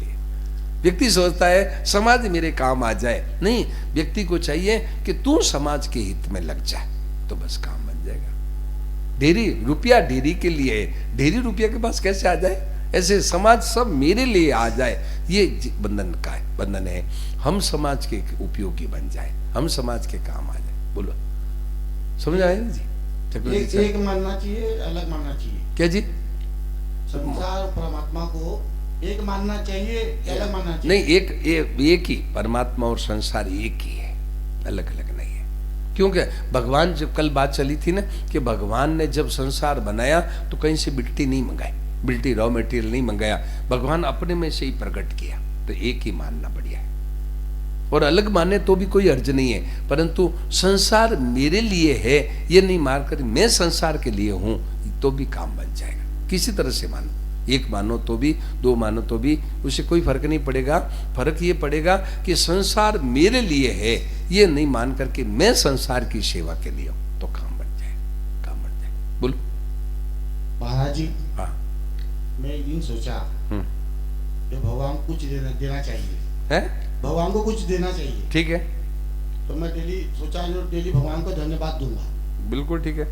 व्यक्ति सोचता है समाज मेरे काम आ जाए, नहीं, व्यक्ति को चाहिए कि तू समाज के हित में लग जाए, तो बस काम बन जाएगा। ढेरी रुपया ढेरी के लिए, ढेरी रुपया के पास कैसे आ जाए, ऐसे समाज सब मेरे लिए आ जाए, ये बंधन है। हम समाज के उपयोगी बन जाए, हम समाज के काम आ जाए। बोलो समझ आए जी? एक मानना चाहिए, अलग मानना चाहिए क्या जी? संसार और परमात्मा को एक मानना चाहिए, अलग मानना चाहिए? नहीं, एक ही, परमात्मा और संसार एक ही है, अलग अलग नहीं है। क्योंकि भगवान, जब कल बात चली थी ना कि भगवान ने जब संसार बनाया तो कहीं से मिट्टी नहीं मंगाई, मिट्टी रॉ मटेरियल नहीं मंगाया, भगवान अपने में से ही प्रकट किया, तो एक ही मानना बढ़िया है। और अलग माने तो भी कोई अर्ज नहीं है, परंतु संसार मेरे लिए है ये नहीं मानकर मैं संसार के लिए हूं तो भी काम बन जाएगा। किसी तरह से मानो, एक मानो तो भी, दो मानो तो भी, उससे कोई फर्क नहीं पड़ेगा। फर्क ये पड़ेगा कि संसार मेरे लिए है ये नहीं मान करके मैं संसार की सेवा के लिए हूं तो काम बन जाएगा, काम बन जाएगा। बोलो महाराज जी। हाँ, मैं एक दिन सोचा कि भगवान को कुछ देना चाहिए है, भगवान को कुछ देना चाहिए। ठीक है, तो मैं डेली सोचा जो डेली भगवान को धन्यवाद दूंगा। बिल्कुल ठीक है।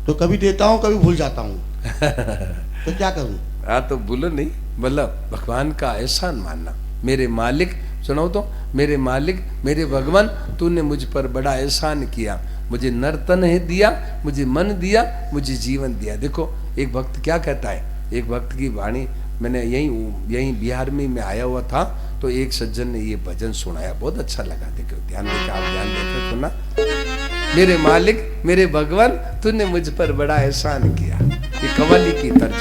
तो कभी देता हूँ कभी भूल जाता हूँ तो क्या करूँ? हाँ तो बोलो नहीं, मतलब भगवान का एहसान मानना। मेरे मालिक, सुनाओ तो, मेरे मालिक, मेरे भगवान, तूने मुझ पर बड़ा एहसान किया, मुझे नर्तन है दिया, मुझे मन दिया, मुझे जीवन दिया। देखो एक भक्त क्या कहता है, एक भक्त की वाणी मैंने यहीं बिहार में मैं आया हुआ था तो एक सज्जन ने ये भजन सुनाया, बहुत अच्छा लगा। देखो ध्यान देकर, आप ध्यान देकर सुना। मेरे मालिक, मेरे भगवान, तूने मुझ पर बड़ा एहसान किया। ये कव्वाली की तर्ज।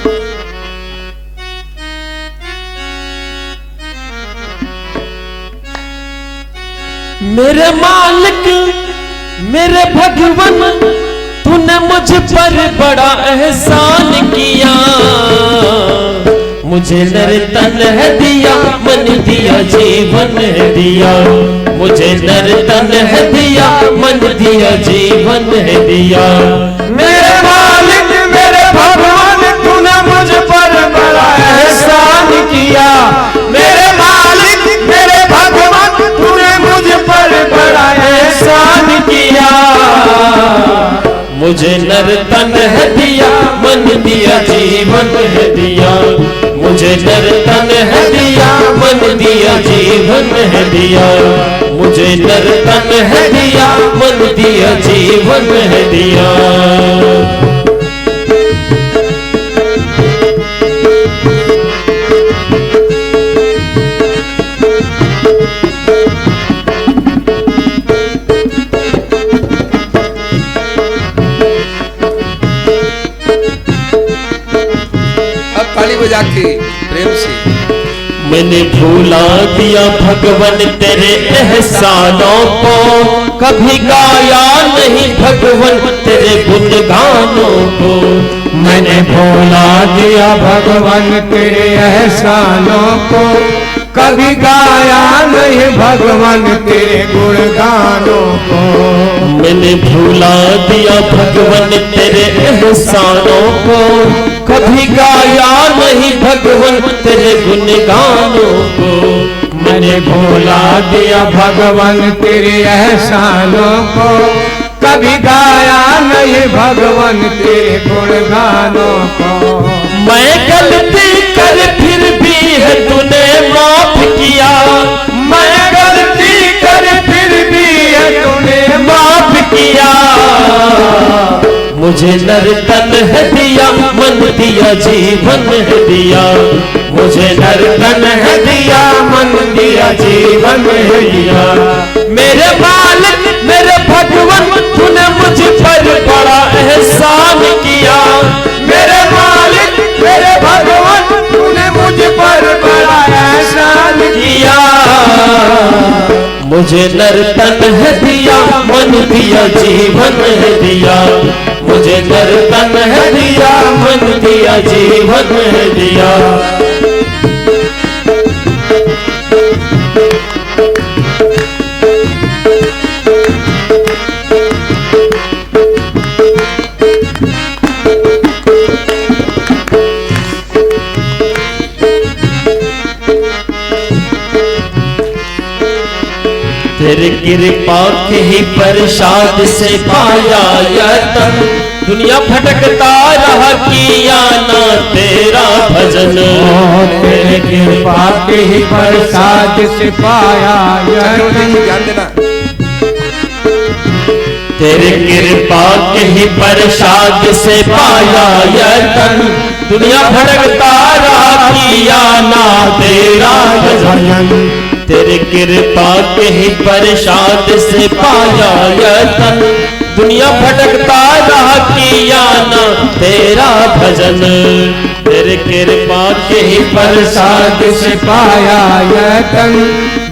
मेरे मालिक, मेरे भगवान, तूने मुझ पर बड़ा एहसान किया, मुझे नर्तन है दिया, मन दिया, जीवन है दिया, मुझे नर्तन है दिया, मन दिया, जीवन है दिया। मेरे मालिक, मेरे भगवान, तूने मुझ पर बड़ा एहसान किया, मेरे मालिक, मेरे भगवान, तूने मुझ पर बड़ा एहसान किया, मुझे नर्तन है दिया, मन दिया, जीवन है दिया, मुझे नर्तन है दिया, मन दिया, जीवन है दिया, मुझे नर्तन है दिया, मन दिया, जीवन है दिया। बजा के प्रेम से। मैंने भूला दिया भगवन तेरे एहसानों को, कभी गाया नहीं भगवन तेरे गुणगानों को, मैंने भूला दिया भगवन तेरे एहसानों को, कभी गाया नहीं भगवन तेरे गुणगानों को, मैंने भूला दिया भगवन तेरे एहसानों को, कभी गाया नहीं भगवन तेरे गुणगानों को, मैंने भूला दिया भगवन तेरे एहसानों को, कभी गाया नहीं भगवन तेरे गुणगानों को। मैं गलती कर फिर भी है तूने माफ किया, मैं गलती कर फिर भी है तूने माफ किया, मुझे नर्तन है दिया, मन दिया, जीवन है दिया, मुझे नर्तन है दिया, मन दिया, जीवन है दिया। मेरे मालिक, मेरे भगवान, तूने मुझ पर बड़ा एहसान किया, मेरे मालिक, मेरे भगवान, तूने मुझ पर बड़ा एहसान किया, मुझे नर्तन है दिया, मन दिया, जीवन है दिया, मुझे नर्तन है दिया, मन दिया, जीवन है दिया। तेरे कृपा के ही प्रसाद से पाया यह तन, दुनिया भटकता रहा किया ना तेरा भजन, तेरे कृपा के ही प्रसाद से पाया यह तन, तेरे कृपा के ही प्रसाद से पाया यह तन, दुनिया भटकता रहा किया ना तेरा भजन, तेरे कृपा के ही प्रसाद से पाया यह तन, दुनिया भटकता रहा किया ना तेरा भजन, तेरे कृपा के ही प्रसाद से पाया यह तन,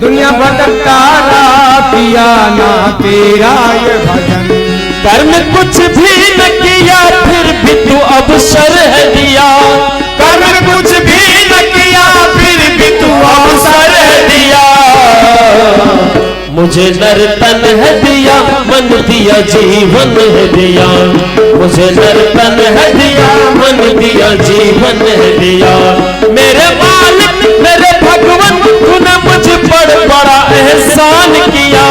दुनिया भटकतारा किया ना तेरा ये भजन। कर्म कुछ भी न किया फिर भी तू अवसर है दिया, कर्म कुछ भी न किया फिर भी तू अवसर है दिया। मुझे नर्तन है दिया, मन दिया, जीवन है दिया। मुझे नर्तन है दिया, मन दिया, जीवन है दिया। मेरे मालिक मेरे भगवान तूने मुझ पर बड़ा एहसान किया।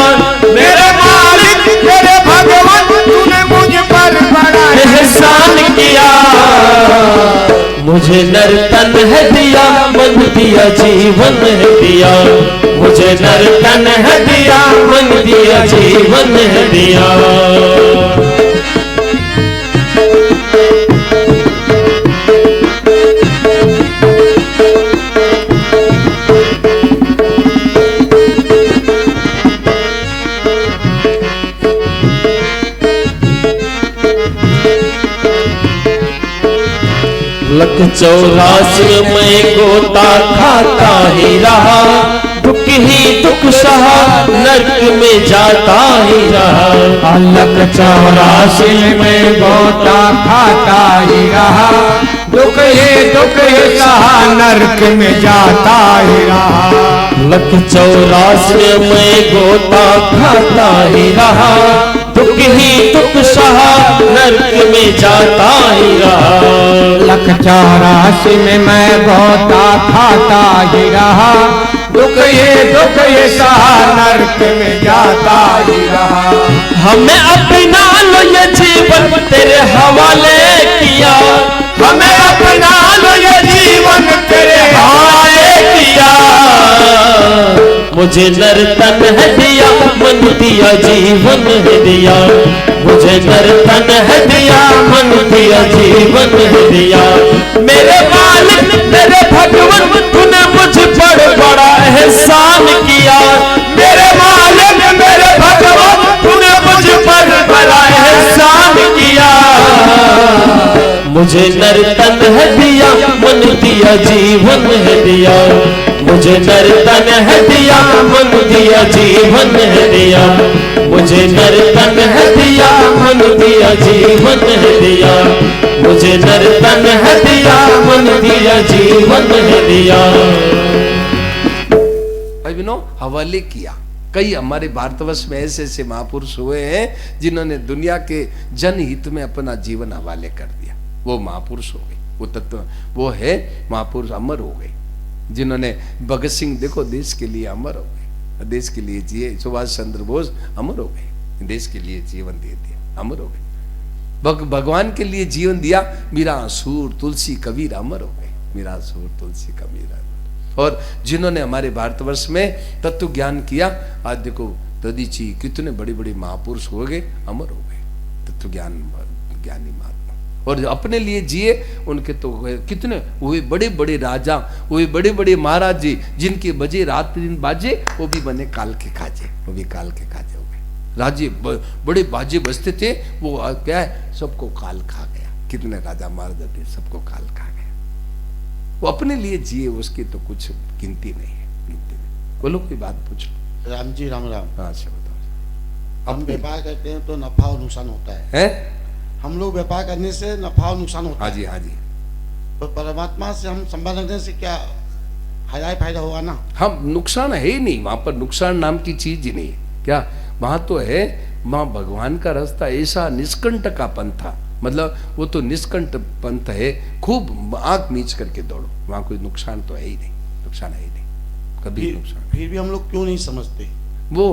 मेरे मालिक मेरे भगवान तूने मुझ पर बड़ा एहसान किया। मुझे नर्तन है दिया, मन दिया, जीवन है दिया। मुझे नर्तन है दिया, मन दिया, जीवन है दिया। लख 84 में गोता खाता ही रहा, दुख ही दुख सहा, नरक में जाता ही रहा। लख 84 में गोता खाता ही रहा, दुख ही सहा, नरक में जाता ही रहा। लख 84 में गोता खाता ही रहा, दुख ही दुख सहा, नरक में जाता ही रहा। लख 84 में मैं गोता खाता ही रहा, दुख ये सहा, नरक में जाता ही रहा। हमें अपना लो ये जीवन तेरे हवाले किया, हमें अपना लो ये जीवन तेरे हवाले किया। मुझे नर्तन है दिया, मन दिया, जीवन है दिया। मुझे नर्तन है दिया, मन दिया, जीवन है दिया। मेरे मालिक मेरे भगवान तूने मुझ पर बड़ा एहसान किया। मेरे मालिक मेरे भगवान तूने मुझ पर बड़ा एहसान किया। मुझे नर्तन है दिया, मन दिया, जीवन है दिया। मुझे नर्तन है दिया, मन दिया, जीवन है दिया। मुझे नर्तन है दिया, मन दिया, जीवन है दिया। मुझे नर्तन है दिया, मन दिया, जीवन है दिया। भाई बिनो हवाले किया। कई हमारे भारतवर्ष में ऐसे ऐसे महापुरुष हुए हैं जिन्होंने दुनिया के जनहित में अपना जीवन हवाले कर दिया। वो महापुरुष हो गए, वो तत्व वो है महापुरुष, अमर हो गए। जिन्होंने भगत सिंह देखो देश के लिए अमर हो गए, देश के लिए जिए। सुभाष चंद्र बोस अमर हो गए, देश के लिए जीवन दे दिया, अमर हो गए। भगवान के लिए जीवन दिया। मीरा सूर तुलसी कबीर अमर हो गए, मीरा सूर तुलसी कबीर। और जिन्होंने हमारे भारतवर्ष में तत्व ज्ञान किया, आज देखो ददीची कितने बड़े बड़े महापुरुष हो गए, अमर हो गए, तत्व ज्ञान ज्ञानी महात्मा। और जो अपने लिए जिए उनके तो कितने हुए बड़े बड़े राजा, हुए बड़े बड़े महाराज जी, जिनके बजे रात दिन बाजे वो भी बने काल के खाजे, वो भी काल के खाजे हो गए। राजे बड़े बाजे बजते थे, वो क्या है सबको काल खा गया। कितने राजा महाराजा थे, सबको काल खा गया। वो अपने लिए जिए, उसकी तो कुछ गिनती नहीं है, गिनती नहीं। बोलो कोई बात पूछो। राम जी राम राम। हाँ अच्छा बताओ। हम व्यापार करते हैं तो नफा और नुकसान होता है। हम लोग व्यापार करने से नफा और नुकसान होता है। हाँ जी हाँ जी। तो परमात्मा से हम संबंध रखने से क्या फायदा होगा ना? हम नुकसान है ही नहीं, वहां पर नुकसान नाम की चीज ही नहीं है। क्या वहां तो है, माँ भगवान का रास्ता ऐसा निष्कंठ का पंथा, मतलब वो तो निष्कंठ पंथ है, खूब आंख नीच करके दौड़ो, वहां कोई नुकसान तो है ही नहीं, नुकसान है ही नहीं, कभी नुकसान। फिर भी हम लोग क्यों नहीं समझते? वो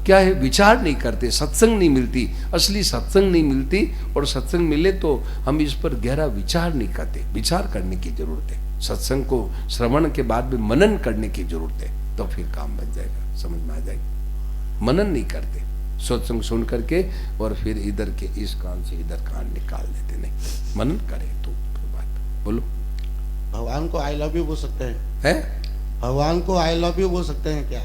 क्या है, विचार नहीं करते, सत्संग नहीं मिलती, असली सत्संग नहीं मिलती। और सत्संग मिले तो हम इस पर गहरा विचार नहीं करते। विचार करने की जरूरत है, सत्संग को श्रवण के बाद में मनन करने की जरूरत है, तो फिर काम बन जाएगा, समझ में आ जाएगी। मनन नहीं करते, सत्संग सुन करके और फिर इधर के इस कान से इधर कान निकाल देते, नहीं मनन करे तो बात। बोलो। भगवान को आई लव यू बोल सकते है? भगवान को आई लव यू बोल सकते हैं क्या?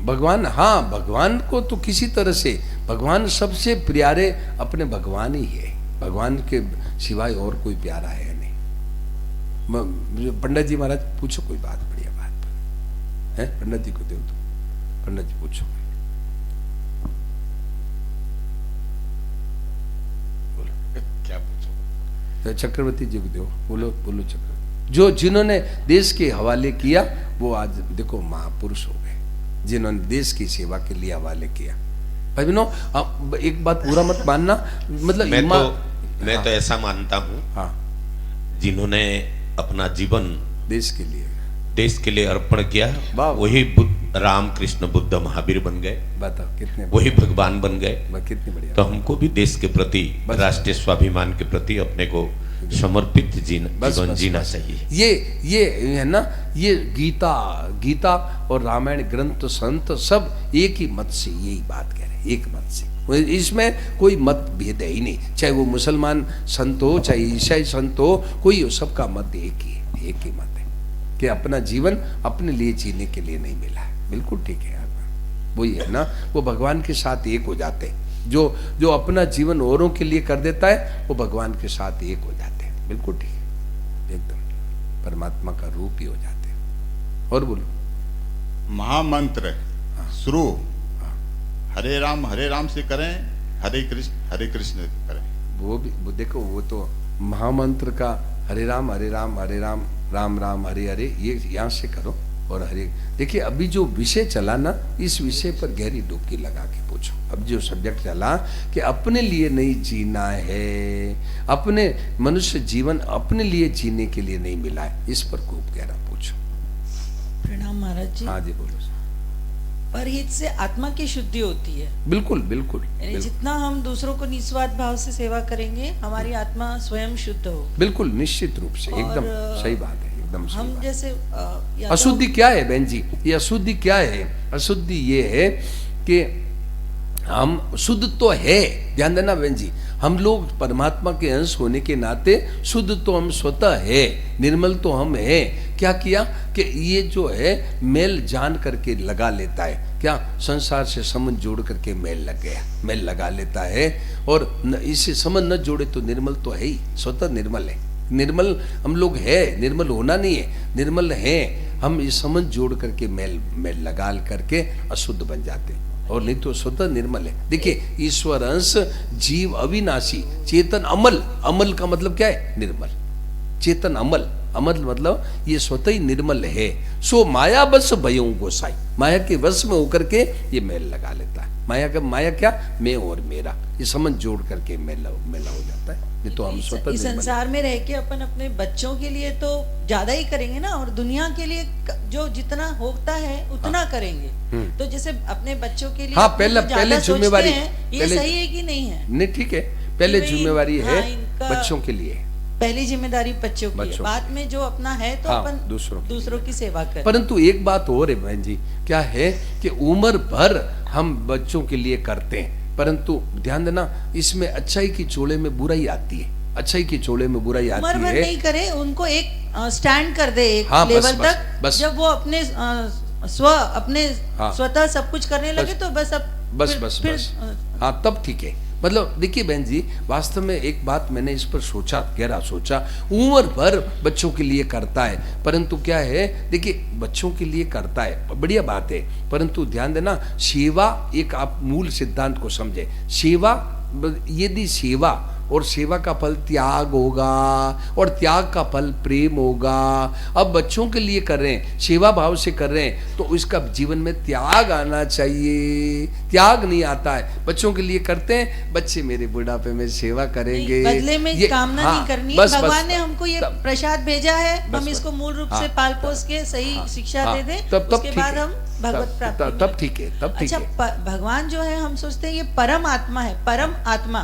भगवान, हाँ भगवान को तो किसी तरह से, भगवान सबसे प्यारे अपने भगवान ही है, भगवान के सिवाय और कोई प्यारा है नहीं। पंडित जी महाराज पूछो कोई बात, बढ़िया बात है? पंडित जी को दो तो, पंडित जी पूछो। बोलो क्या पूछो? चक्रवर्ती जी को दो, बोलो बोलो चक्रवर्ती। जो जिन्होंने देश के हवाले किया वो आज देखो महापुरुष हो गए, जिन्होंने देश की सेवा के लिए हवाले किया। भाई बहनों, अब एक बात पूरा मत मानना, मतलब मैं तो ऐसा मानता हूँ, हाँ, जिन्होंने अपना जीवन देश के लिए अर्पण किया, वही राम कृष्ण बुद्ध महावीर बन गए। बताओ कितने, वही भगवान बन गए। कितनी बढ़िया। तो हमको भी देश के प्रति, राष्ट्रीय स्वाभिमान के प्रति अपने को समर्पित जीवन जीना चाहिए। ये है ना, ये गीता और रामायण ग्रंथ संत सब एक ही मत से यही बात कह रहे हैं, एक मत से। इसमें कोई मत भेद है ही नहीं, चाहे वो मुसलमान संत हो चाहे ईसाई संत हो, कोई हो, सबका मत एक ही है, एक ही मत है कि अपना जीवन अपने लिए जीने के लिए नहीं मिला है। बिल्कुल ठीक है, वही है ना, वो भगवान के साथ एक हो जाते हैं। जो अपना जीवन औरों के लिए कर देता है वो भगवान के साथ एक हो जाते हैं। बिल्कुल ठीक है, एकदम परमात्मा का रूप ही हो जाते हैं। और बोलो। महामंत्र शुरू हरे राम से करें, हरे कृष्ण करें। वो भी वो देखो, वो तो महामंत्र का हरे राम राम राम हरे हरे, ये यहाँ से करो। और हरे, देखिए अभी जो विषय चला ना, इस विषय पर गहरी डुबकी लगा के पूछो। अब जो सब्जेक्ट चला कि अपने लिए नहीं जीना है, अपने मनुष्य जीवन अपने लिए जीने के लिए नहीं मिला है, इस पर खूब गहरा पूछो। प्रणाम महाराज जी। हाँ जी बोलो। परहित से आत्मा की शुद्धि होती है। बिल्कुल बिल्कुल, जितना हम दूसरों को निस्वार्थ भाव से सेवा करेंगे, हमारी आत्मा स्वयं शुद्ध हो। बिल्कुल, निश्चित रूप से, एकदम सही बात है, एकदम सही हम बात। जैसे अशुद्धि क्या है बहन जी? ये अशुद्धि क्या है? अशुद्धि ये है कि हम शुद्ध तो है, ध्यान देना बहन जी, हम लोग परमात्मा के अंश होने के नाते शुद्ध तो हम स्वतः है, निर्मल तो हम है। क्या किया कि ये जो है मेल जान करके लगा लेता है, क्या संसार से संबंध जोड़ करके मेल लग गया, मेल लगा लेता है। और इसे संबंध न जोड़े तो निर्मल तो है ही, स्वतः निर्मल है। निर्मल हम लोग है, निर्मल होना नहीं है, निर्मल है हम। इस संबंध जोड़ करके मेल लगा करके अशुद्ध बन जाते हैं, और नहीं तो स्वतः निर्मल है। देखिए ईश्वर अंश, जीव अविनाशी, चेतन अमल। अमल का मतलब क्या है? निर्मल। चेतन अमल, अमल मतलब ये स्वतः ही निर्मल है। सो माया बस भयों गोसाई, माया के वश में होकर के ये मेल लगा लेता है। माया क्या? मैं और मेरा, ये समझ जोड़ करके मेला हो जाता है। ये तो हम स्वतः इस संसार में रह के अपन अपने बच्चों के लिए तो ज्यादा ही करेंगे ना, और दुनिया के लिए जो जितना होता है उतना करेंगे। तो जैसे अपने बच्चों के लिए हाँ, पहले जिम्मेवारी, ये सही है कि नहीं है? नहीं, ठीक है, पहले जिम्मेवारी है बच्चों के लिए, पहली जिम्मेदारी बच्चों की है। बाद में जो अपना है तो अपन दूसरों की सेवा करें। परंतु एक बात और है बहन जी, क्या है कि उम्र भर हम बच्चों के लिए करते हैं, परंतु ध्यान देना इसमें अच्छाई की चोले में बुराई आती है, अच्छाई की चोले में बुराई आती है। उम्र भर नहीं करे, उनको एक स्टैंड कर दे एक लेवल तक, जब वो अपने स्वतः सब कुछ करने लगे तो बस हाँ, तब ठीक है। मतलब देखिए बहन जी, वास्तव में एक बात मैंने इस पर सोचा, गहरा सोचा। उम्र भर बच्चों के लिए करता है, परंतु क्या है, देखिए बच्चों के लिए करता है, बढ़िया बात है, परंतु ध्यान देना सेवा, एक आप मूल सिद्धांत को समझे। सेवा, यदि सेवा और सेवा का फल त्याग होगा, और त्याग का फल प्रेम होगा। अब बच्चों के लिए कर रहे हैं, सेवा भाव से कर रहे हैं, तो इसका जीवन में त्याग आना चाहिए। त्याग नहीं आता है, बच्चों के लिए करते हैं, बच्चे मेरे बुढ़ापे में सेवा करेंगे, बदले में कामना नहीं करनी। भगवान ने हमको ये प्रसाद भेजा है, हम इसको मूल रूप से पाल पोस के सही शिक्षा दे दें, उसके बाद हम भगवत प्राप्ति, तब ठीक है, तब ठीक है। अच्छा, भगवान जो है हम सोचते हैं ये परम आत्मा है, परम आत्मा।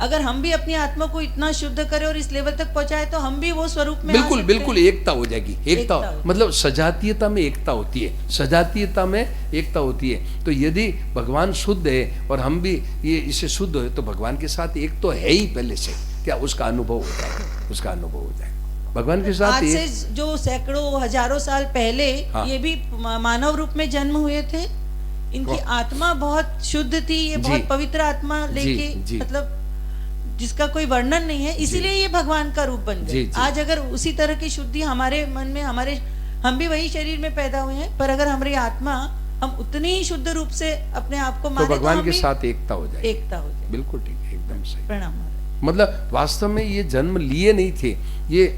अगर हम भी अपनी आत्मा को इतना शुद्ध करें और इस लेवल तक पहुंचाए तो हम भी वो स्वरूप में बिल्कुल बिल्कुल एकता हो जाएगी। एकता मतलब सजातीयता में एकता होती है, सजातीयता में एकता होती है। तो यदि भगवान शुद्ध है और हम भी ये इसे शुद्ध है, तो भगवान के साथ एक तो है ही पहले से, क्या उसका अनुभव हो जाएगा, उसका अनुभव हो जाएगा भगवान के साथ। आज से जो सैकड़ों हजारों साल पहले ये भी मानव रूप में जन्म हुए थे, इनकी आत्मा बहुत शुद्ध थी, ये बहुत पवित्र आत्मा लेके, मतलब जिसका कोई वर्णन नहीं है, इसीलिए ये भगवान का रूप बन गए। आज अगर उसी तरह की शुद्धि हमारे मन में, हमारे हम भी वही शरीर में पैदा हुए हैं, पर अगर हमारी आत्मा हम उतनी ही शुद्ध रूप से अपने आप को तो माने भगवान हम के भी साथ एकता हो जाए। एकता हो जाए। बिल्कुल ठीक है, एकदम सही। प्रणाम महाराज। मतलब वास्तव में ये जन्म लिए नहीं थे,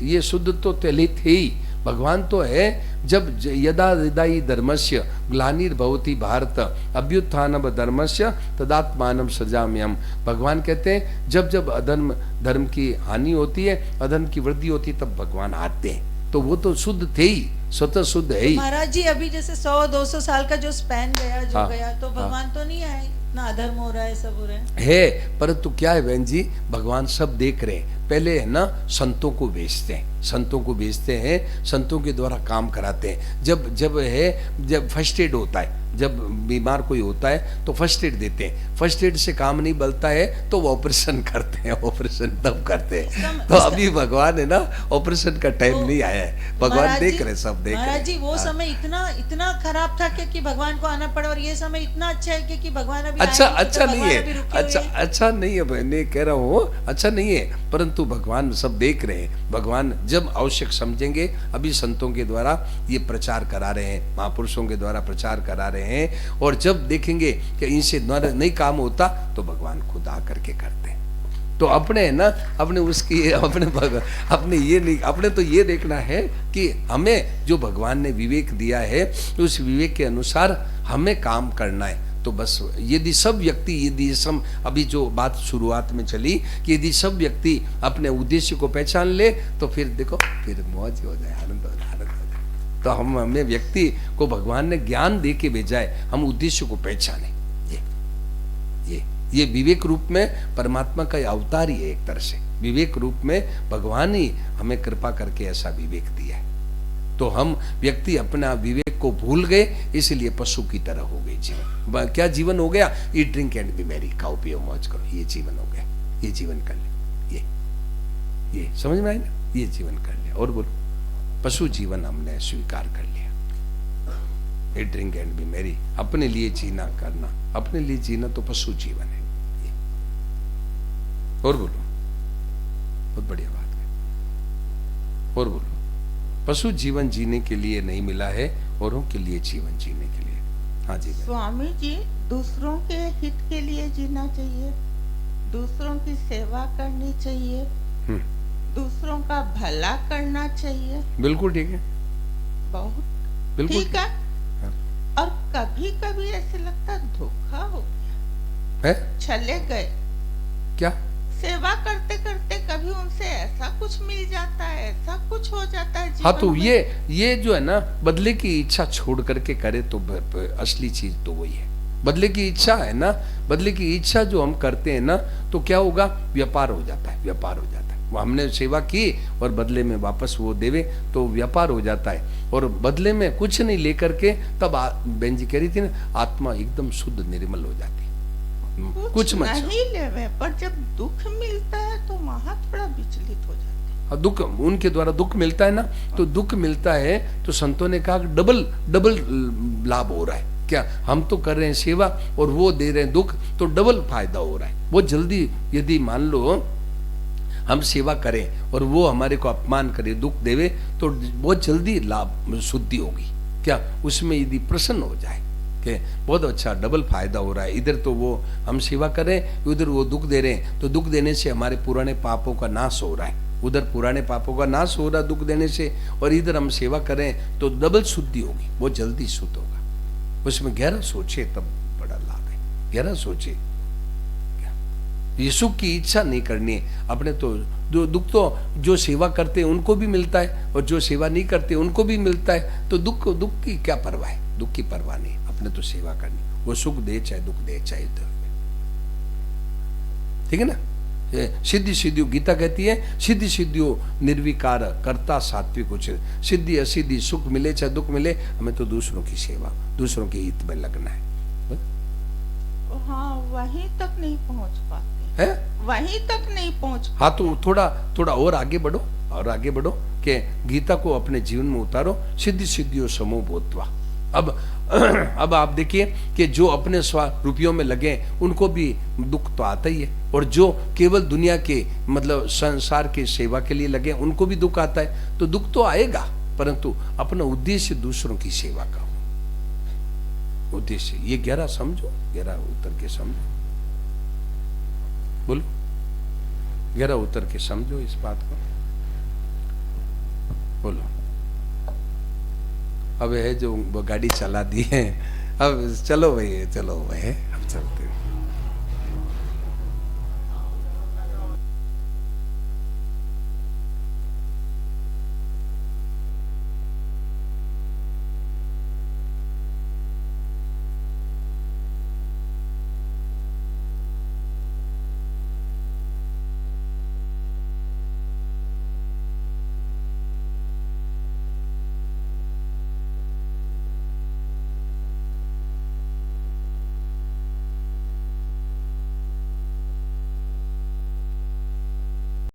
ये शुद्ध तो पहले थे ही। भगवान तो है जब यदा हृदय धर्मस्य ग्लानिर्भवति भारत अभ्युत्थानम धर्मस्य तदात्मानं सृजाम्यहम्। भगवान कहते हैं जब जब अधर्म धर्म की हानि होती है, अधर्म की वृद्धि होती है, तब भगवान आते हैं। तो वो तो शुद्ध थे ही, स्वतः शुद्ध है ही। महाराज जी अभी जैसे 100-200 साल का जो स्पैन गया जो हाँ। गया, तो भगवान तो नहीं आए, ना अधर्म हो रहा है, सब हो रहा है। परंतु क्या है बहन जी, भगवान सब देख रहे हैं। पहले है ना संतों को भेजते हैं, संतों को भेजते हैं, संतों के द्वारा काम कराते हैं। जब फर्स्ट एड होता है, जब बीमार कोई होता है तो फर्स्ट एड देते हैं। फर्स्ट एड से काम नहीं बनता है तो वो ऑपरेशन करते हैं, ऑपरेशन तब करते हैं। तो अभी भगवान है ना, ऑपरेशन का टाइम नहीं आया है, भगवान देख रहे, सब देख रहे। महाराज जी वो समय इतना खराब था कि भगवान को आना पड़ा, और ये समय इतना अच्छा है कि भगवान अभी अच्छा नहीं है, अच्छा नहीं है, मैं कह रहा हूँ अच्छा नहीं है, परंतु भगवान सब देख रहे हैं। भगवान जब आवश्यक समझेंगे, अभी संतों के द्वारा ये प्रचार करा रहे हैं, महापुरुषों के द्वारा प्रचार करा रहे हैं, और जब देखेंगे कि इनसे नहीं काम होता तो भगवान खुद आकर के करते हैं। तो अपने है ना, अपने उसकी अपने ये नहीं, अपने तो ये देखना है कि हमें जो भगवान ने विवेक दिया है, उस विवेक के अनुसार हमें काम करना है। तो बस यदि सब व्यक्ति, यदि सब अभी जो बात शुरुआत में चली कि यदि सब व्यक्ति अपने उद्देश्य को पहचान ले, तो फिर देखो फिर मौज हो जाए, आनंद हो जाए। तो हमें व्यक्ति को भगवान ने ज्ञान दे के भेजा है, हम उद्देश्य को पहचाने। ये विवेक रूप में परमात्मा का अवतार ही है एक तरह से। विवेक रूप में भगवान ही हमें कृपा करके ऐसा विवेक दिया है। तो हम व्यक्ति अपना विवेक को भूल गए, इसलिए पशु की तरह हो गए जीवन। क्या जीवन हो गया? ईट ड्रिंक एंड बी मैरी, खाओ पियो मौज करो, ये जीवन हो गया। ये जीवन कर ले, ये समझ में आई ना, ये जीवन कर लिया। और बोलो, पशु जीवन हमने स्वीकार कर लिया। ईट ड्रिंक एंड बी मैरी, अपने लिए जीना करना, अपने लिए जीना तो पशु जीवन है। और बोलो, बहुत बढ़िया बात है। और बोलो, पशु जीवन जीने के लिए नहीं मिला है, औरों के लिए जीवन जीने के लिए। हाँ जी स्वामी जी, दूसरों के हित के लिए जीना चाहिए, दूसरों की सेवा करनी चाहिए, दूसरों का भला करना चाहिए। बिल्कुल ठीक है, बहुत बिल्कुल ठीक है। और कभी कभी ऐसे लगता धोखा हो गया है, चले गए क्या सेवा करते करते, कभी उनसे ऐसा कुछ मिल जाता है, ऐसा कुछ हो जाता है। हाँ, तो ये जो है ना, बदले की इच्छा छोड़ करके करे तो असली चीज तो वही है। बदले की इच्छा है ना, बदले की इच्छा जो हम करते हैं ना, तो क्या होगा? व्यापार हो जाता है, व्यापार हो जाता है। हमने सेवा की और बदले में वापस वो देवे तो व्यापार हो जाता है। और बदले में कुछ नहीं लेकर के, तब बहन जी कह रही थी ना, आत्मा एकदम शुद्ध निर्मल हो जाती है। कुछ नहीं लेवे, पर जब दुख मिलता है तो वहां थोड़ा विचलित हो जाते हैं। दुख, उनके द्वारा दुख मिलता है ना, तो दुख मिलता है तो संतों ने कहा डबल लाभ हो रहा है। क्या हम तो कर रहे हैं सेवा और वो दे रहे हैं दुख, तो डबल फायदा हो रहा है। वो जल्दी, यदि मान लो हम सेवा करें और वो हमारे को अपमान करे, दुख देवे, तो बहुत जल्दी लाभ शुद्धि होगी। क्या उसमें यदि प्रसन्न हो जाए कि बहुत अच्छा डबल फायदा हो रहा है, इधर तो वो हम सेवा कर रहे हैं, उधर वो दुख दे रहे हैं, तो दुख देने से हमारे पुराने पापों का नाश हो रहा है, उधर पुराने पापों का नाश हो रहा है दुख देने से, और इधर हम सेवा करें तो डबल शुद्धि होगी, वो जल्दी शुद्ध होगा। उसमें गहरा सोचे तब बड़ा लाभ है, गहरा सोचे। यीशु की इच्छा नहीं करनी है अपने, तो दुख तो जो सेवा करते हैं उनको भी मिलता है और जो सेवा नहीं करते उनको भी मिलता है, तो दुख की क्या परवाह है? दुख की परवाह नहीं, अपने तो सेवा करनी, वो सुख दे चाहे दुख दे चाहे तो, ठीक है ना। सिद्धि सिद्धियों, गीता कहती है सिद्धि सिद्धियों निर्विकार करता सात्विक उचित। सिद्धि असिद्धि, सुख मिले चाहे दुख मिले, हमें तो दूसरों की सेवा, दूसरों के हित में लगना है। हाँ, वहीं तक नहीं पहुंच पाते है, वहीं तक नहीं पहुंच। हाँ, तो थोड़ा और आगे बढ़ो, और आगे बढ़ो कि गीता को अपने जीवन में उतारो। सिद्धि सिद्धियों समो भूत्वा। अब आप देखिए कि जो अपने रुपयों में लगे उनको भी दुख तो आता ही है, और जो केवल दुनिया के मतलब संसार के सेवा के लिए लगे उनको भी दुख आता है। तो दुख तो आएगा, परंतु अपना उद्देश्य दूसरों की सेवा का हो। उद्देश्य ये गहरा समझो, गहरा उतर के समझो। बोलो, गहरा उतर के समझो इस बात को। बोलो। अब है जो वो गाड़ी चला दी है, अब चलो भाई, चलो भाई, अब चलते हैं।